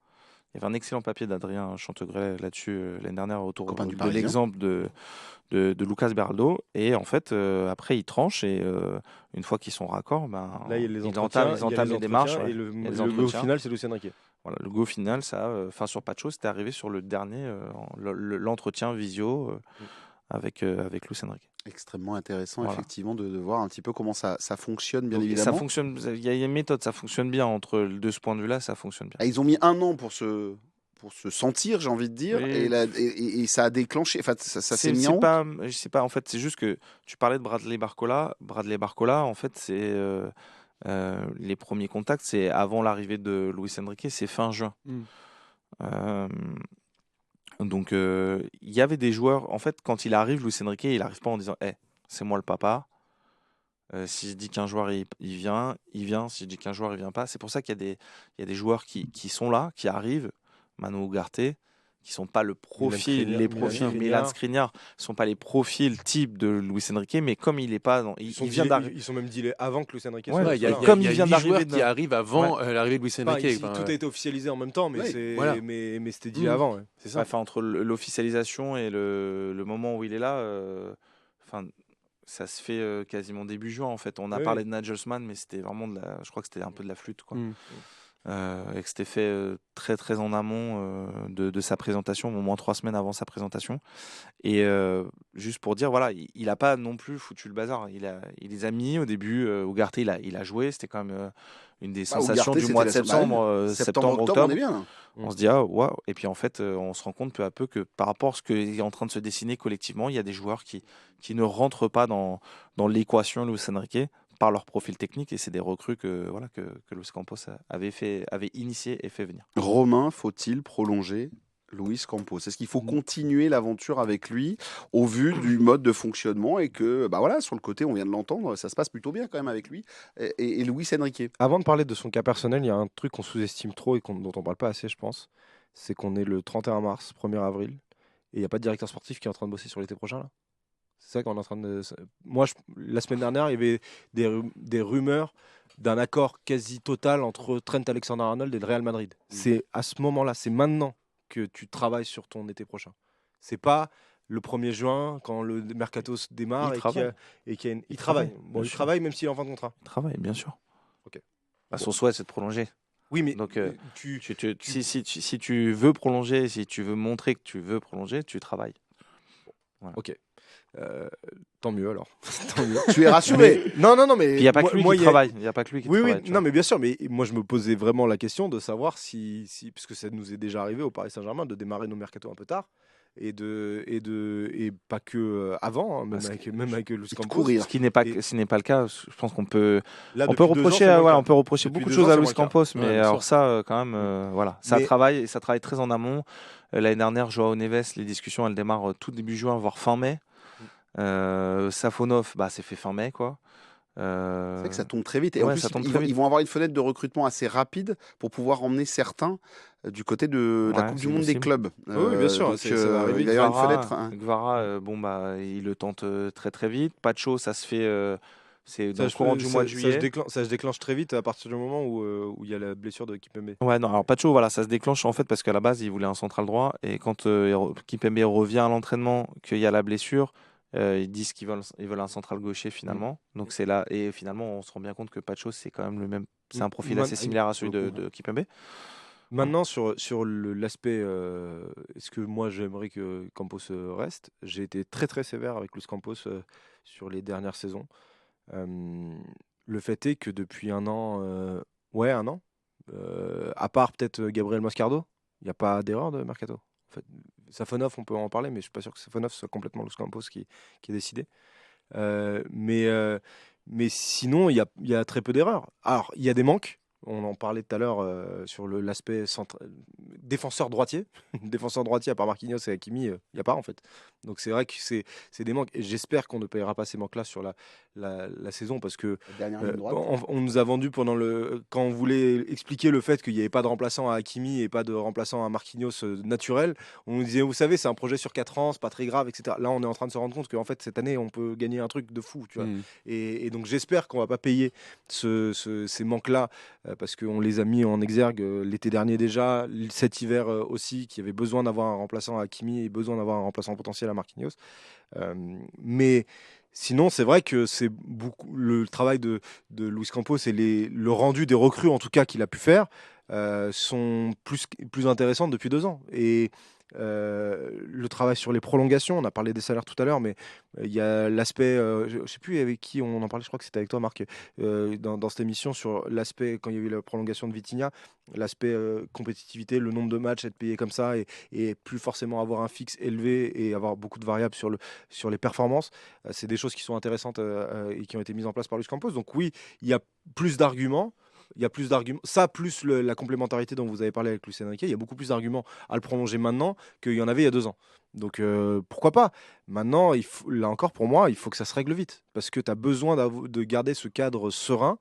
Speaker 3: Il y avait un excellent papier d'Adrien Chantegret là-dessus l'année dernière autour de l'exemple de Lucas Beraldo. Et en fait, après, il tranche et une fois qu'ils sont raccords,
Speaker 4: là, il y a les
Speaker 3: ils entament les démarches.
Speaker 4: Et le go final, c'est Luis Enrique.
Speaker 3: Voilà, le go final, sur Pacho, c'était arrivé sur le dernier, l'entretien visio avec Luis Enrique.
Speaker 1: Extrêmement intéressant,
Speaker 3: Voilà.
Speaker 1: effectivement, de voir un petit peu comment ça fonctionne, bien
Speaker 3: Donc,
Speaker 1: évidemment.
Speaker 3: ça fonctionne, il y a une méthode, ça fonctionne bien de ce point de vue-là, ça fonctionne bien.
Speaker 1: Ah, ils ont mis 1 an pour se sentir, j'ai envie de dire,
Speaker 3: Oui.
Speaker 1: et ça a déclenché, enfin, ça s'est mis en route.
Speaker 3: Je sais pas, en fait, c'est juste que tu parlais de Bradley Barcola. Bradley Barcola, en fait, c'est les premiers contacts, c'est avant l'arrivée de Luis Enrique, c'est fin juin. Donc, il y avait des joueurs, en fait, quand il arrive, Luis Enrique, il n'arrive pas en disant hey, c'est moi le papa. Si je dis qu'un joueur il vient, il vient. Si je dis qu'un joueur il vient pas, c'est pour ça qu'il y a des joueurs qui sont là, qui arrivent, Manu Ugarte, qui sont pas le profil, Milan Skriniar, sont pas les profils type de Luis Enrique, mais comme il est pas, il vient d'arriver.
Speaker 4: Ils sont même dealés avant que Luis Enrique.
Speaker 5: Ouais, il y a
Speaker 3: comme il vient
Speaker 5: 8
Speaker 3: d'arriver
Speaker 5: joueurs qui arrivent avant l'arrivée de Luis Enrique.
Speaker 4: Tout a été officialisé en même temps, mais mais c'était dealé avant. Ouais.
Speaker 5: C'est ça.
Speaker 3: Enfin, entre l'officialisation et le moment où il est là, ça se fait quasiment début juin en fait. On a parlé de Nagelsmann, mais c'était vraiment je crois que c'était un peu de la flûte, quoi. Et que c'était fait très très en amont de sa présentation, au moins 3 semaines avant sa présentation. Et juste pour dire, voilà, il n'a pas non plus foutu le bazar. Il les a mis au début. Ugarte, il a joué. C'était quand même une des sensations
Speaker 1: Ugarte,
Speaker 3: du mois de septembre, octobre.
Speaker 1: On est bien, là.
Speaker 3: On se dit ah waouh. Et puis en fait, on se rend compte peu à peu que par rapport à ce qui est en train de se dessiner collectivement, il y a des joueurs qui ne rentrent pas dans l'équation Luis Enrique par leur profil technique, et c'est des recrues que Luis Campos avait initié et fait venir.
Speaker 1: Romain, faut-il prolonger Luis Campos? Est-ce qu'il faut continuer l'aventure avec lui au vu du mode de fonctionnement et que, sur le côté, on vient de l'entendre, ça se passe plutôt bien quand même avec lui et Luis Enrique?
Speaker 4: Avant de parler de son cas personnel, il y a un truc qu'on sous-estime trop et dont on parle pas assez, je pense. C'est qu'on est le 31 mars, 1er avril, et il n'y a pas de directeur sportif qui est en train de bosser sur l'été prochain, là. C'est ça qu'on est en train de... Moi, la semaine dernière, il y avait des rumeurs d'un accord quasi total entre Trent Alexander-Arnold et le Real Madrid. C'est à ce moment-là, c'est maintenant que tu travailles sur ton été prochain. C'est pas le 1er juin, quand le mercato se démarre
Speaker 3: Il travaille.
Speaker 4: Il travaille. Bon, il travaille même s'il est en fin de contrat.
Speaker 3: Il travaille, bien sûr.
Speaker 4: Ok.
Speaker 3: Son souhait, c'est de prolonger.
Speaker 4: Oui, mais
Speaker 3: Donc,
Speaker 4: tu,
Speaker 3: si tu veux prolonger, si tu veux montrer que tu veux prolonger, tu travailles.
Speaker 4: Ok. Tant mieux alors. Tant mieux.
Speaker 1: Tu es rassuré.
Speaker 4: Non,
Speaker 3: Puis
Speaker 4: mais
Speaker 3: il n'y a pas que lui qui
Speaker 4: il y a-
Speaker 3: travaille. Il y a pas que lui qui
Speaker 4: Oui,
Speaker 3: travaille. tu
Speaker 4: non,
Speaker 3: vois.
Speaker 4: mais bien sûr, mais moi je me posais vraiment la question de savoir puisque ça nous est déjà arrivé au Paris Saint-Germain de démarrer nos mercatos un peu tard et pas que avant, hein, même avec Luis
Speaker 1: de
Speaker 4: Campos.
Speaker 1: courir.
Speaker 3: Ce qui n'est pas le cas. Je pense qu'on peut
Speaker 4: Là,
Speaker 3: on peut
Speaker 4: depuis 2 ans,
Speaker 3: reprocher
Speaker 4: c'est moins le
Speaker 3: voilà,
Speaker 4: cas.
Speaker 3: on peut reprocher
Speaker 4: Depuis
Speaker 3: beaucoup de
Speaker 4: 2
Speaker 3: choses
Speaker 4: ans,
Speaker 3: à
Speaker 4: c'est
Speaker 3: Luis
Speaker 4: moins le cas.
Speaker 3: Campos, mais
Speaker 4: Ouais, bien
Speaker 3: alors
Speaker 4: sûr.
Speaker 3: ça quand même voilà, ça
Speaker 4: Mais-
Speaker 3: travaille très en amont. L'année dernière, Joao Neves, les discussions elles démarrent tout début juin voire fin mai. Safonov, c'est fait fin mai quoi.
Speaker 1: C'est vrai que ça tombe très vite. Et en
Speaker 3: ouais,
Speaker 1: plus,
Speaker 3: ça tombe très vite.
Speaker 1: ils vont avoir une fenêtre de recrutement assez rapide pour pouvoir emmener certains du côté de la
Speaker 3: Ouais,
Speaker 1: Coupe du
Speaker 3: c'est
Speaker 1: Monde des
Speaker 3: possible.
Speaker 1: clubs.
Speaker 4: Oui, bien sûr,
Speaker 1: Donc,
Speaker 4: ça va arriver.
Speaker 1: il va y avoir une
Speaker 3: Guevara,
Speaker 1: fenêtre. Hein.
Speaker 3: Guevara, il le tente très très vite. Pacho, ça se fait, c'est dans
Speaker 4: Ça,
Speaker 3: le courant du mois de juillet.
Speaker 4: ça se déclenche très vite à partir du moment où il y a la blessure de Kipembe.
Speaker 3: Ouais, non, alors Pacho, voilà, ça se déclenche en fait parce qu'à la base, il voulait un central droit et quand Kimpembe revient à l'entraînement, qu'il y a la blessure, ils disent ils veulent un central gaucher finalement. Donc c'est là, et finalement, on se rend bien compte que Pacho, c'est quand même le même, c'est un profil assez similaire à celui de Kimpembe.
Speaker 4: Maintenant, sur l'aspect, est-ce que moi j'aimerais que Campos reste? J'ai été très très sévère avec Luis Campos sur les dernières saisons. Le fait est que depuis un an, à part peut-être Gabriel Moscardo, il n'y a pas d'erreur de mercato. En fait, Safonov, on peut en parler, mais je suis pas sûr que Safonov soit complètement Luis Campos qui est décidé. Mais sinon, il y a très peu d'erreurs. Alors, il y a des manques. On en parlait tout à l'heure sur l'aspect défenseur droitier. Défenseur droitier, à part Marquinhos et Hakimi, il n'y a pas en fait. Donc c'est vrai que c'est des manques. Et j'espère qu'on ne payera pas ces manques-là sur la saison parce que
Speaker 1: La dernière ligne droite.
Speaker 4: on nous a vendu quand on voulait expliquer le fait qu'il n'y avait pas de remplaçant à Hakimi et pas de remplaçant à Marquinhos naturel. On nous disait, vous savez, c'est un projet sur 4 ans, c'est pas très grave, etc. Là, on est en train de se rendre compte qu'en fait, cette année, on peut gagner un truc de fou. Tu vois. Et donc j'espère qu'on va pas payer ces manques-là parce qu'on les a mis en exergue l'été dernier déjà, cet hiver aussi, qui avait besoin d'avoir un remplaçant à Hakimi et besoin d'avoir un remplaçant potentiel à Marquinhos. Mais sinon, c'est vrai que c'est beaucoup le travail de Luis Campos et le rendu des recrues, en tout cas, qu'il a pu faire, sont plus intéressantes depuis 2 ans. Et le travail sur les prolongations, on a parlé des salaires tout à l'heure, mais il y a l'aspect, je ne sais plus avec qui on en parlait, je crois que c'était avec toi Marc, dans cette émission sur l'aspect, quand il y a eu la prolongation de Vitinha, l'aspect compétitivité, le nombre de matchs, être payé comme ça et plus forcément avoir un fixe élevé et avoir beaucoup de variables sur les performances, c'est des choses qui sont intéressantes et qui ont été mises en place par Luis Campos. Donc oui, il y a plus d'arguments. Il y a plus d'arguments. Ça, plus la complémentarité dont vous avez parlé avec Luis Enrique, il y a beaucoup plus d'arguments à le prolonger maintenant qu'il y en avait il y a 2 ans. Donc pourquoi pas? Maintenant, là encore, pour moi, il faut que ça se règle vite. Parce que tu as besoin de garder ce cadre serein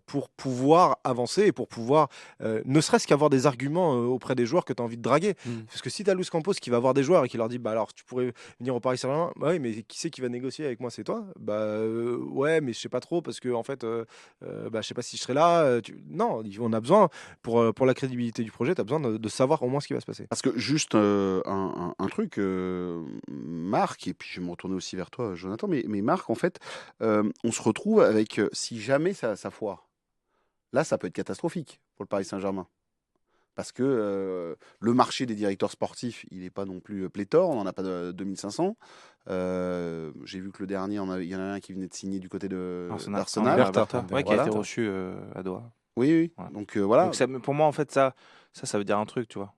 Speaker 4: pour pouvoir avancer et pour pouvoir ne serait-ce qu'avoir des arguments auprès des joueurs que tu as envie de draguer. Parce que si tu as Luis Campos qui va voir des joueurs et qui leur dit bah alors tu pourrais venir au Paris Saint-Germain, bah oui, mais qui c'est qui va négocier avec moi? C'est toi? Bah ouais, mais je sais pas trop parce que en fait je sais pas si je serai là. Non, on a besoin pour la crédibilité du projet, tu as besoin de savoir au moins ce qui va se passer.
Speaker 1: Parce que juste un truc, Marc, et puis je vais me retourner aussi vers toi, Jonathan, mais Marc, en fait, on se retrouve avec, si jamais ça foire, là, ça peut être catastrophique pour le Paris Saint-Germain. Parce que le marché des directeurs sportifs, il n'est pas non plus pléthore, on n'en a pas de 2500. J'ai vu que le dernier, il y en a un qui venait de signer du côté d'Arsenal.
Speaker 3: Bertha, ouais, qui a
Speaker 1: Voilà.
Speaker 3: été reçu à Doha.
Speaker 1: Oui.
Speaker 3: Ouais.
Speaker 1: Donc voilà.
Speaker 3: Donc pour moi, en fait, ça veut dire un truc, tu vois.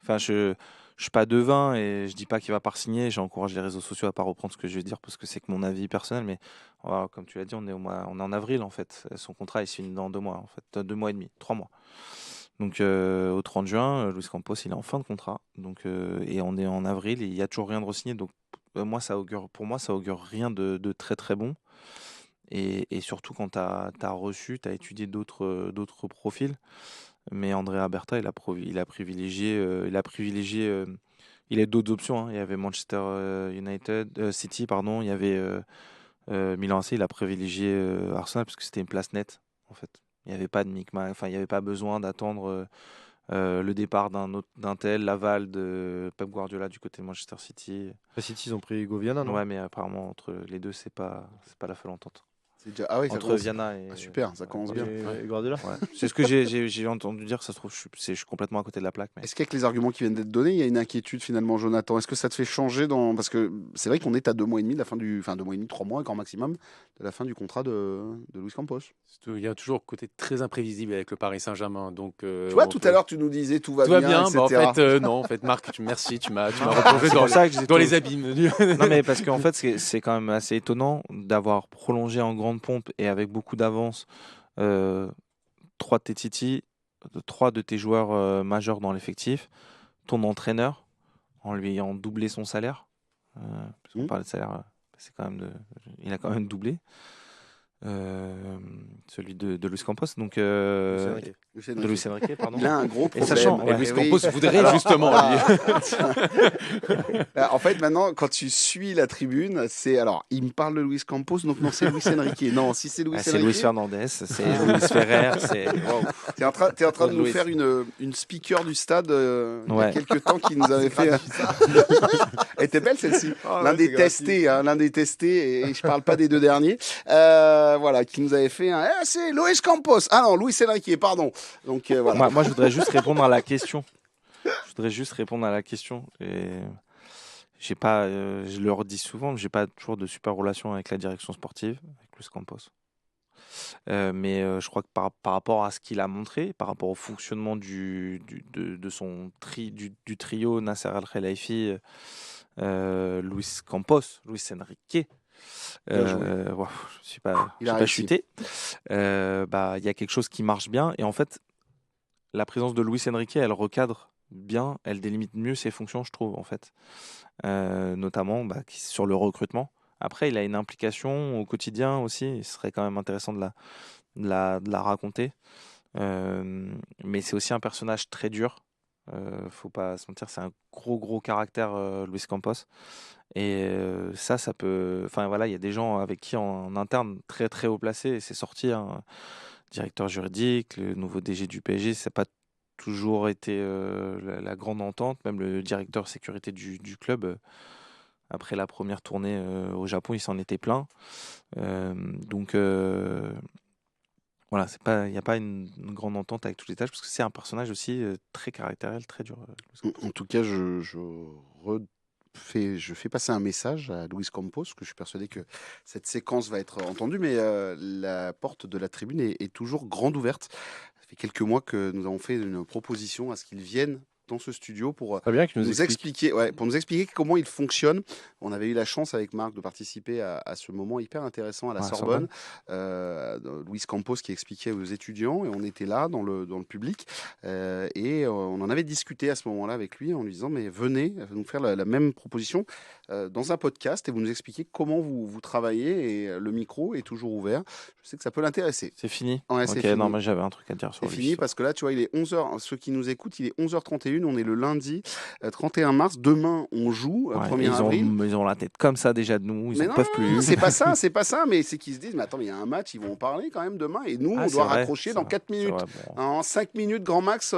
Speaker 3: Enfin, je suis pas devin et je dis pas qu'il va pas signer. J'encourage les réseaux sociaux à pas reprendre ce que je vais dire parce que c'est que mon avis personnel. Mais voilà, comme tu l'as dit, on est en avril en fait. Son contrat il se finit dans 2 mois en fait, 2 mois et demi, 3 mois. Donc au 30 juin, Luis Campos il est en fin de contrat. Donc et on est en avril et il y a toujours rien de re-signé. Donc pour moi ça augure rien de très très bon. Et surtout quand tu as étudié d'autres profils. Mais Andrea Bertha, il a privilégié, il a d'autres options. Hein. Il y avait Manchester City, pardon. Il y avait Milan AC. Il a privilégié Arsenal parce que c'était une place nette, en fait. Il n'y avait pas de micmac. Enfin, il n'y avait pas besoin d'attendre le départ d'un tel, l'aval de Pep Guardiola du côté de Manchester City.
Speaker 4: City, ils ont pris Hugo Viana, non?
Speaker 3: Ouais, mais apparemment entre les deux, c'est pas la folle entente.
Speaker 1: C'est déjà... Ah oui, ça
Speaker 3: entre
Speaker 1: commence...
Speaker 3: Viana et.
Speaker 1: Ah, super, ça commence bien.
Speaker 4: Et Guardiola.
Speaker 3: Ouais. C'est ce que j'ai entendu dire. Ça se trouve, je suis complètement à côté de la plaque. Mais...
Speaker 1: Est-ce qu'avec les arguments qui viennent d'être donnés, il y a une inquiétude finalement, Jonathan? Est-ce que ça te fait changer dans... Parce que c'est vrai qu'on est à 2 mois et demi de la fin du... Enfin, 2 mois et demi, 3 mois, grand maximum, de la fin du contrat de Luis Campos.
Speaker 5: Il y a toujours un côté très imprévisible avec le Paris Saint-Germain. Donc,
Speaker 1: Tu vois, tout à l'heure, tu nous disais tout va
Speaker 5: tout va
Speaker 1: bien,
Speaker 5: bien.
Speaker 1: etc.
Speaker 5: En fait, non. En fait, Marc, merci. Tu m'as replongé
Speaker 3: C'est pour ça que je dis
Speaker 5: dans
Speaker 3: tout.
Speaker 5: les abîmes.
Speaker 3: Non, mais parce qu'en fait, c'est quand même assez étonnant d'avoir prolongé en grande pompe et avec beaucoup d'avance 3 de tes titis, 3 de tes joueurs majeurs dans l'effectif, ton entraîneur, en lui ayant doublé son salaire. Parce qu'on parlait de salaire, c'est quand même il a quand même doublé. Celui de Luis Campos, donc de Luis Enrique, pardon.
Speaker 1: Il a un gros
Speaker 3: Et
Speaker 1: problème.
Speaker 3: sachant,
Speaker 5: Et
Speaker 3: ouais,
Speaker 5: Luis
Speaker 1: oui.
Speaker 5: Campos voudrait
Speaker 1: Alors,
Speaker 5: justement.
Speaker 1: En fait, maintenant, quand tu suis la tribune, c'est... Alors, il me parle de Luis Campos, donc non, c'est Luis Enrique. Non, si c'est Luis
Speaker 3: c'est
Speaker 1: Enrique...
Speaker 3: Luis Fernandez, c'est Luis Ferrer, c'est... Wow.
Speaker 1: T'es en train de nous
Speaker 3: Luis.
Speaker 1: faire une speaker du stade il y a
Speaker 3: Ouais.
Speaker 1: quelques temps qui nous avait fait... Elle était belle celle-ci. L'un des testés, hein, l'un des testés, et je parle pas des 2 derniers. Voilà, qui nous avait fait un... c'est Luis Campos. Ah non, Luis Enrique, pardon. Donc voilà.
Speaker 3: Moi, je voudrais juste répondre à la question. Et j'ai pas, je le redis souvent, j'ai pas toujours de super relation avec la direction sportive, avec Luis Campos. Mais je crois que par rapport à ce qu'il a montré, par rapport au fonctionnement de son du trio Nasser Al-Khelaifi, Luis Campos, Luis Enrique. Wow, je suis pas
Speaker 1: réussi.
Speaker 3: chuté. Il y a quelque chose qui marche bien et en fait, la présence de Luis Enrique, elle recadre bien, elle délimite mieux ses fonctions, je trouve en fait, notamment sur le recrutement. Après, il a une implication au quotidien aussi. Ce serait quand même intéressant de la raconter. Mais c'est aussi un personnage très dur. Faut pas se mentir, c'est un gros caractère, Luis Campos. Et ça peut. Enfin voilà, il y a des gens avec qui en interne très très haut placé. Et c'est sorti un directeur juridique, le nouveau DG du PSG. Ça n'a pas toujours été la grande entente. Même le directeur sécurité du club. Après la première tournée au Japon, il s'en était plaint. Donc voilà, il n'y a pas une grande entente avec toutes les tâches parce que c'est un personnage aussi très caractériel, très dur.
Speaker 1: En tout cas, je fais passer un message à Luis Campos, que je suis persuadé que cette séquence va être entendue, mais la porte de la tribune est toujours grande ouverte. Ça fait quelques mois que nous avons fait une proposition à ce qu'ils viennent dans ce studio pour
Speaker 4: Très bien que tu
Speaker 1: nous expliquer comment il fonctionne. On avait eu la chance avec Marc de participer à ce moment hyper intéressant à la Sorbonne. Luis Campos qui expliquait aux étudiants et on était là dans le public et on en avait discuté à ce moment-là avec lui en lui disant mais venez nous faire la même proposition dans un podcast et vous nous expliquez comment vous travaillez et le micro est toujours ouvert. Je sais que ça peut l'intéresser.
Speaker 3: C'est fini.
Speaker 1: Ouais,
Speaker 3: Ok,
Speaker 1: c'est fini.
Speaker 3: non, mais j'avais un truc à dire sur
Speaker 1: C'est
Speaker 3: lui.
Speaker 1: fini parce que là, tu vois, il est 11h. Ceux qui nous écoutent, il est 11h31. On est le lundi 31 mars. Demain, on joue, 1er avril.
Speaker 3: Ils ont la tête comme ça déjà de nous. Ils
Speaker 1: Mais
Speaker 3: ne
Speaker 1: non,
Speaker 3: peuvent plus.
Speaker 1: c'est pas ça. Mais c'est qu'ils se disent, mais attends, mais il y a un match, ils vont en parler quand même demain. Et nous, on
Speaker 3: c'est
Speaker 1: doit
Speaker 3: vrai,
Speaker 1: raccrocher
Speaker 3: c'est
Speaker 1: dans
Speaker 3: vrai,
Speaker 1: 4 minutes.
Speaker 3: c'est vrai, bon.
Speaker 1: En 5 minutes, grand max.
Speaker 3: C'est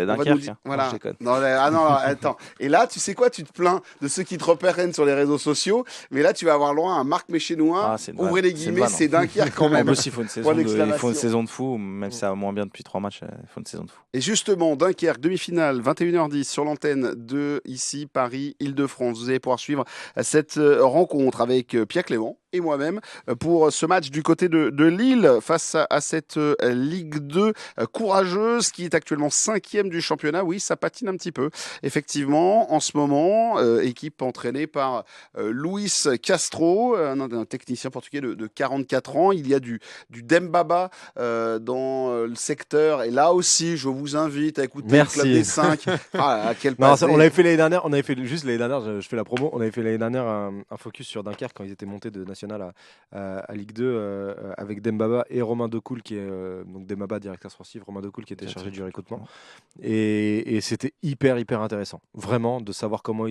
Speaker 1: on va nous
Speaker 3: Dunkerque.
Speaker 1: dire-
Speaker 3: Hein.
Speaker 1: Voilà.
Speaker 3: Non, je déconne.
Speaker 1: Non, attends. Et là, tu sais quoi, tu te plains de ceux qui te reprennent sur les réseaux sociaux. Mais là, tu vas avoir loin à Marc Méchénois.
Speaker 3: C'est une
Speaker 1: Ouvrez
Speaker 3: vanne.
Speaker 1: les
Speaker 3: C'est une
Speaker 1: guillemets,
Speaker 3: vanne,
Speaker 1: c'est
Speaker 3: hein.
Speaker 1: Dunkerque quand
Speaker 3: En
Speaker 1: même.
Speaker 3: plus, il faut une
Speaker 1: Point d'exclamation.
Speaker 3: saison de fou, même si ça va moins bien depuis 3 matchs. Il faut une saison de fou.
Speaker 1: Et justement, Dunkerque, demi-finale, 21h10 sur l'antenne de ici, Paris, Île-de-France. Vous allez pouvoir suivre cette rencontre avec Pierre Clément et moi-même pour ce match du côté de Lille face à cette Ligue 2 courageuse qui est actuellement 5e du championnat. Oui, ça patine un petit peu. Effectivement, en ce moment, équipe entraînée par Luis Castro, un technicien portugais de 44 ans. Il y a du Dembaba dans le secteur. Et là aussi, je vous invite à écouter
Speaker 4: Merci.
Speaker 1: le Club des 5. À quel
Speaker 4: Non,
Speaker 1: passé.
Speaker 4: on l'avait fait l'année dernière. On avait fait juste l'année dernière. Je fais la promo. On avait fait l'année dernière un focus sur Dunkerque quand ils étaient montés de National à Ligue 2 avec Dembaba et Romain Decoul qui est donc Dembaba directeur sportif, Romain Decoul qui était chargé du recrutement. Et c'était hyper intéressant. Vraiment de savoir comment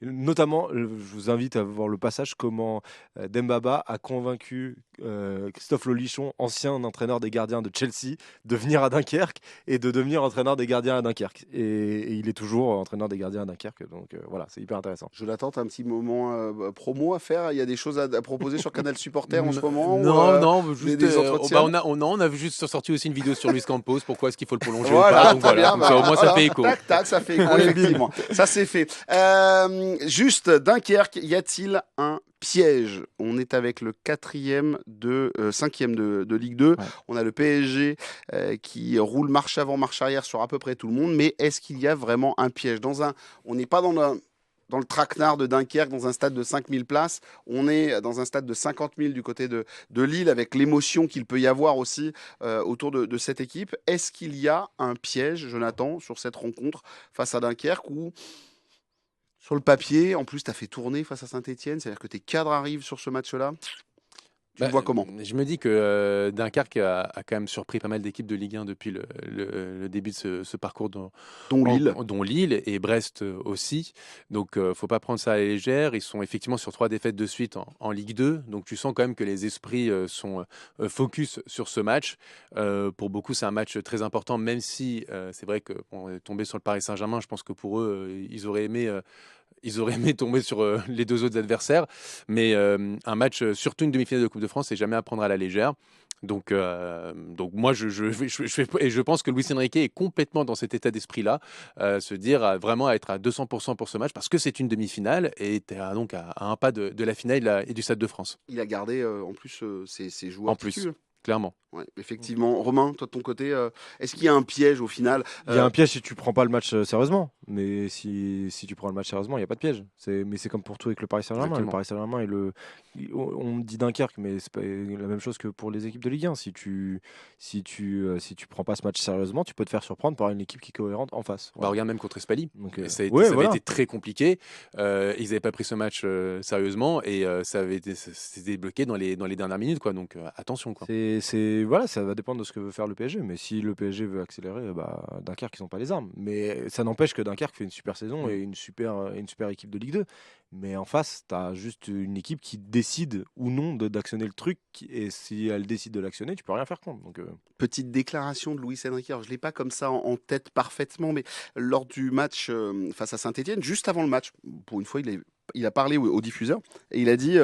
Speaker 4: notamment, je vous invite à voir le passage comment Dembaba a convaincu Christophe Lolichon, ancien entraîneur des gardiens de Chelsea, de venir à Dunkerque et de devenir entraîneur des gardiens à Dunkerque. Et il est toujours entraîneur des gardiens à Dunkerque. Donc voilà, c'est hyper intéressant.
Speaker 1: Jonathan, tu as un petit moment promo à faire. Il y a des choses à proposer proposé sur Canal Supporter en ce moment
Speaker 5: Non,
Speaker 1: des
Speaker 5: juste.
Speaker 1: entretiens
Speaker 5: On a juste sorti aussi une vidéo sur Luis Campos. Pourquoi est-ce qu'il faut le prolonger ou
Speaker 1: Voilà,
Speaker 5: pas. Donc
Speaker 1: très
Speaker 5: voilà.
Speaker 1: bien,
Speaker 5: Comme ça, au moins, ça
Speaker 1: voilà.
Speaker 5: fait écho.
Speaker 1: Tac, tac, ça fait écho, effectivement. Ça, c'est fait. Juste, Dunkerque, y a-t-il un piège? On est avec le cinquième de Ligue 2.
Speaker 3: Ouais.
Speaker 1: On a le PSG qui roule marche avant, marche arrière sur à peu près tout le monde. Mais est-ce qu'il y a vraiment un piège? On n'est pas dans le traquenard de Dunkerque, dans un stade de 5000 places. On est dans un stade de 50 000 du côté de Lille, avec l'émotion qu'il peut y avoir aussi autour de cette équipe. Est-ce qu'il y a un piège, Jonathan, sur cette rencontre face à Dunkerque, ou sur le papier, en plus, tu as fait tourner face à Saint-Etienne, c'est-à-dire que tes cadres arrivent sur ce match-là? Tu le vois comment?
Speaker 5: Je me dis que Dunkerque a quand même surpris pas mal d'équipes de Ligue 1 depuis le début de ce parcours
Speaker 1: Dont Lille.
Speaker 5: dont Lille et Brest aussi. Donc, faut pas prendre ça à la légère. Ils sont effectivement sur 3 défaites de suite en Ligue 2. Donc, tu sens quand même que les esprits sont focus sur ce match. Pour beaucoup, c'est un match très important, même si c'est vrai que tomber sur le Paris Saint-Germain, je pense que pour eux, ils auraient aimé tomber sur les deux autres adversaires. Mais un match, surtout une demi-finale de Coupe de France, c'est jamais à prendre à la légère. Donc moi, je pense que Luis Enrique est complètement dans cet état d'esprit-là, se dire vraiment à être à 200% pour ce match, parce que c'est une demi-finale et tu es donc à un pas de la finale et du Stade de France.
Speaker 1: Il a gardé en plus ses joueurs.
Speaker 5: En plus, clairement.
Speaker 1: Ouais, effectivement. Romain, toi de ton côté, est-ce qu'il y a un piège au final?
Speaker 4: Il y a un piège si tu prends pas le match sérieusement. Mais si tu prends le match sérieusement, il n'y a pas de piège. Mais c'est comme pour tout avec le Paris Saint-Germain. Le
Speaker 5: Exactement.
Speaker 4: Paris Saint-Germain on dit Dunkerque, mais c'est pas la même chose que pour les équipes de Ligue 1. Si tu prends pas ce match sérieusement, tu peux te faire surprendre par une équipe qui est cohérente en face.
Speaker 5: Bah, regarde même contre Espali.
Speaker 4: Donc,
Speaker 5: Et ça
Speaker 4: ouais,
Speaker 5: avait
Speaker 4: voilà.
Speaker 5: été très compliqué. Ils n'avaient pas pris ce match sérieusement et c'était débloqué dans les dernières minutes, quoi. Donc attention, quoi.
Speaker 4: Voilà, ça va dépendre de ce que veut faire le PSG. Mais si le PSG veut accélérer, Dunkerque, ils n'ont pas les armes. Mais ça n'empêche que Dunkerque fait une super saison et une super équipe de Ligue 2. Mais en face, tu as juste une équipe qui décide ou non d'actionner le truc. Et si elle décide de l'actionner, tu peux rien faire contre. Donc,
Speaker 1: Petite déclaration de Luis Enrique. Alors, je ne l'ai pas comme ça en tête parfaitement, mais lors du match face à Saint-Etienne, juste avant le match, pour une fois, il a parlé au diffuseur et il a dit,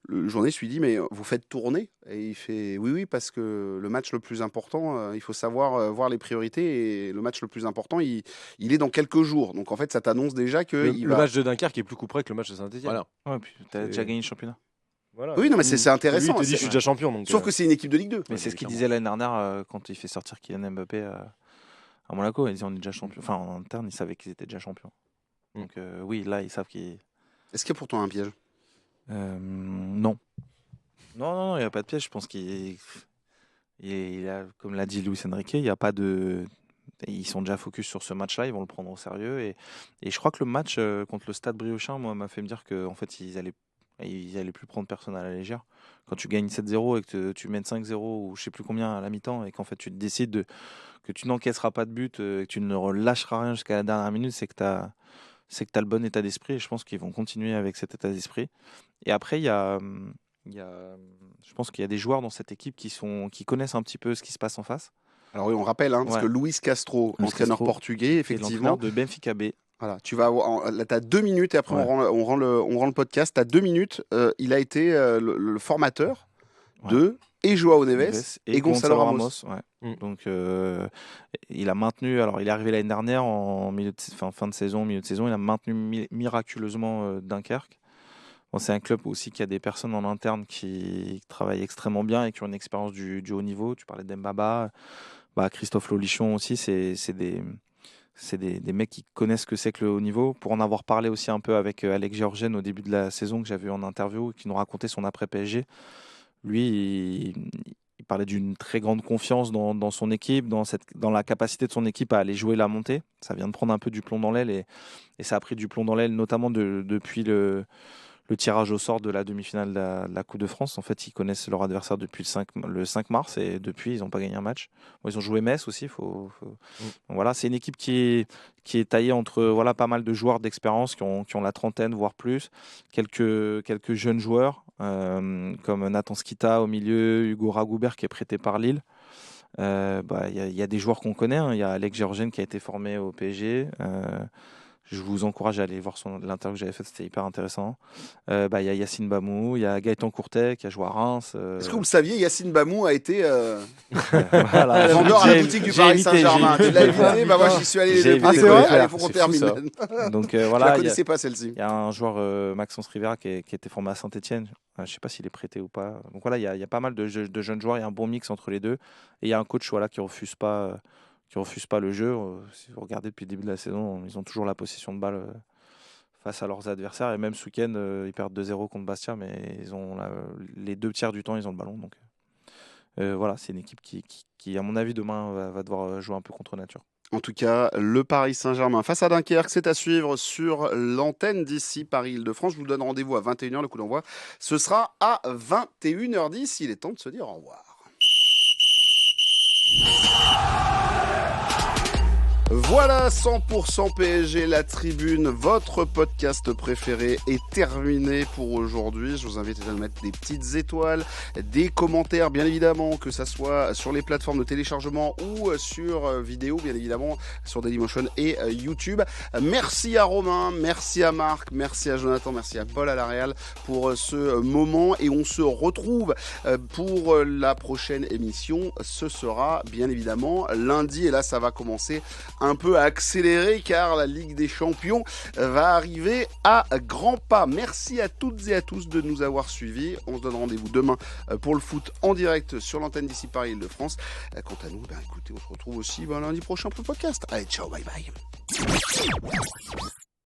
Speaker 1: le journaliste lui dit, mais vous faites tourner? Et il fait, oui, parce que le match le plus important, il faut savoir voir les priorités, et le match le plus important, il est dans quelques jours. Donc en fait, ça t'annonce déjà que
Speaker 4: le match de Dunkerque est plus couperet que le match de Saint-Etienne.
Speaker 5: Voilà.
Speaker 3: Ouais, puis tu as déjà gagné le championnat.
Speaker 4: Voilà.
Speaker 1: Oui, non, mais c'est intéressant.
Speaker 4: Lui, il te dit,
Speaker 1: C'est-
Speaker 4: je suis déjà champion. Donc,
Speaker 1: Sauf que c'est une équipe de Ligue 2.
Speaker 3: Mais c'est ce qu'il disait l'année dernière quand il fait sortir Kylian Mbappé à Monaco. Il disait on est déjà champion. Enfin, en interne, ils savaient qu'ils étaient déjà champions. Donc oui, là, ils savent qu'ils.
Speaker 1: Est-ce qu'il y a pour toi un piège?
Speaker 3: Non. Non, il n'y a pas de piège. Je pense qu'il a, comme l'a dit Luis Enrique, il n'y a pas de. Ils sont déjà focus sur ce match-là, ils vont le prendre au sérieux. Et je crois que le match contre le Stade Briochin, moi, m'a fait me dire qu'en fait, ils allaient plus prendre personne à la légère. Quand tu gagnes 7-0 et que tu mènes 5-0 ou je sais plus combien à la mi-temps, et qu'en fait tu te décides que tu n'encaisseras pas de but, que tu ne relâcheras rien jusqu'à la dernière minute, c'est que tu as le bon état d'esprit. Et je pense qu'ils vont continuer avec cet état d'esprit. Et après, je pense qu'il y a des joueurs dans cette équipe qui connaissent un petit peu ce qui se passe en face.
Speaker 1: Alors oui, on rappelle, parce
Speaker 3: Ouais.
Speaker 1: que Luis Castro,
Speaker 3: Luis
Speaker 1: entraîneur
Speaker 3: Castro,
Speaker 1: portugais,
Speaker 3: C'est
Speaker 1: effectivement.
Speaker 3: l'entraîneur de Benfica B.
Speaker 1: Voilà, tu vas avoir, là, tu as 2 minutes et après
Speaker 3: Ouais.
Speaker 1: on rend le podcast. Tu as 2 minutes. Il a été le formateur
Speaker 3: Ouais.
Speaker 1: de et Joao Neves
Speaker 3: Neves
Speaker 1: et Gonzalo Ramos.
Speaker 3: Ouais. Donc il a maintenu. Alors il est arrivé l'année dernière en fin de saison, milieu de saison. Il a maintenu miraculeusement Dunkerque. Bon, c'est un club aussi qui a des personnes en interne qui travaillent extrêmement bien et qui ont une expérience du haut niveau. Tu parlais d'Mbaba, Christophe Lolichon aussi. C'est des mecs qui connaissent ce que c'est que le haut niveau. Pour en avoir parlé aussi un peu avec Alex Georgen au début de la saison, que j'avais eu en interview, qui nous racontait son après-PSG. Lui, il parlait d'une très grande confiance dans son équipe, dans la capacité de son équipe à aller jouer la montée. Ça vient de prendre un peu du plomb dans l'aile et ça a pris du plomb dans l'aile, notamment depuis le tirage au sort de la demi-finale de la Coupe de France. En fait, ils connaissent leur adversaire depuis le 5 mars et depuis, ils n'ont pas gagné un match. Bon, ils ont joué Metz aussi. Donc voilà, c'est une équipe qui est taillée entre pas mal de joueurs d'expérience qui ont la trentaine, voire plus. Quelques jeunes joueurs comme Nathan Skita au milieu, Hugo Ragoubert qui est prêté par Lille. Il y a des joueurs qu'on connaît. Il y a Alex Georgen qui a été formé au PSG. Je vous encourage à aller voir l'interview que j'avais faite, c'était hyper intéressant. Il y a Yacine Bamou, il y a Gaëtan Courtet qui a joué à Reims.
Speaker 1: Est-ce que vous le saviez, Yacine Bamou a été
Speaker 3: Voilà,
Speaker 1: vendeur à la boutique du
Speaker 3: j'ai
Speaker 1: Paris
Speaker 3: évité,
Speaker 1: Saint-Germain.
Speaker 3: j'ai
Speaker 1: Tu l'as
Speaker 3: évité.
Speaker 1: évité, bah moi j'y suis allé les
Speaker 3: J'ai
Speaker 1: deux.
Speaker 3: évité
Speaker 1: Allez,
Speaker 3: de le
Speaker 1: allez,
Speaker 3: faire.
Speaker 1: faut qu'on
Speaker 5: C'est
Speaker 1: termine.
Speaker 5: fou, ça.
Speaker 3: Donc
Speaker 1: Je la
Speaker 3: voilà, il y a-
Speaker 1: connaissais pas celle-ci.
Speaker 3: il y a un joueur, Maxence Rivera, qui était formé à Saint-Etienne. Je ne sais pas s'il est prêté ou pas. Donc voilà, il y a pas mal de jeunes joueurs, il y a un bon mix entre les deux. Et il y a un coach qui ne refuse pas le jeu. Si vous regardez depuis le début de la saison, ils ont toujours la possession de balle face à leurs adversaires. Et même ce week-end, ils perdent 2-0 contre Bastia, mais ils ont les 2 tiers du temps, ils ont le ballon. Donc voilà, c'est une équipe qui, à mon avis, demain va devoir jouer un peu contre nature.
Speaker 1: En tout cas, le Paris Saint-Germain face à Dunkerque, c'est à suivre sur l'antenne d'ici Paris-Île-de-France. Je vous donne rendez-vous à 21h, le coup d'envoi. Ce sera à 21h10. Il est temps de se dire au revoir. Voilà, 100% PSG, la tribune, votre podcast préféré est terminé pour aujourd'hui. Je vous invite à mettre des petites étoiles, des commentaires, bien évidemment, que ça soit sur les plateformes de téléchargement ou sur vidéo, bien évidemment, sur Dailymotion et YouTube. Merci à Romain, merci à Marc, merci à Jonathan, merci à Paul à la Réal pour ce moment. Et on se retrouve pour la prochaine émission. Ce sera bien évidemment lundi. Et là, ça va commencer un peu à accélérer car la Ligue des Champions va arriver à grands pas. Merci à toutes et à tous de nous avoir suivis. On se donne rendez-vous demain pour le foot en direct sur l'antenne d'ici Paris-Île-de-France. Quant à nous, écoutez, on se retrouve aussi lundi prochain pour le podcast. Allez, ciao, bye bye.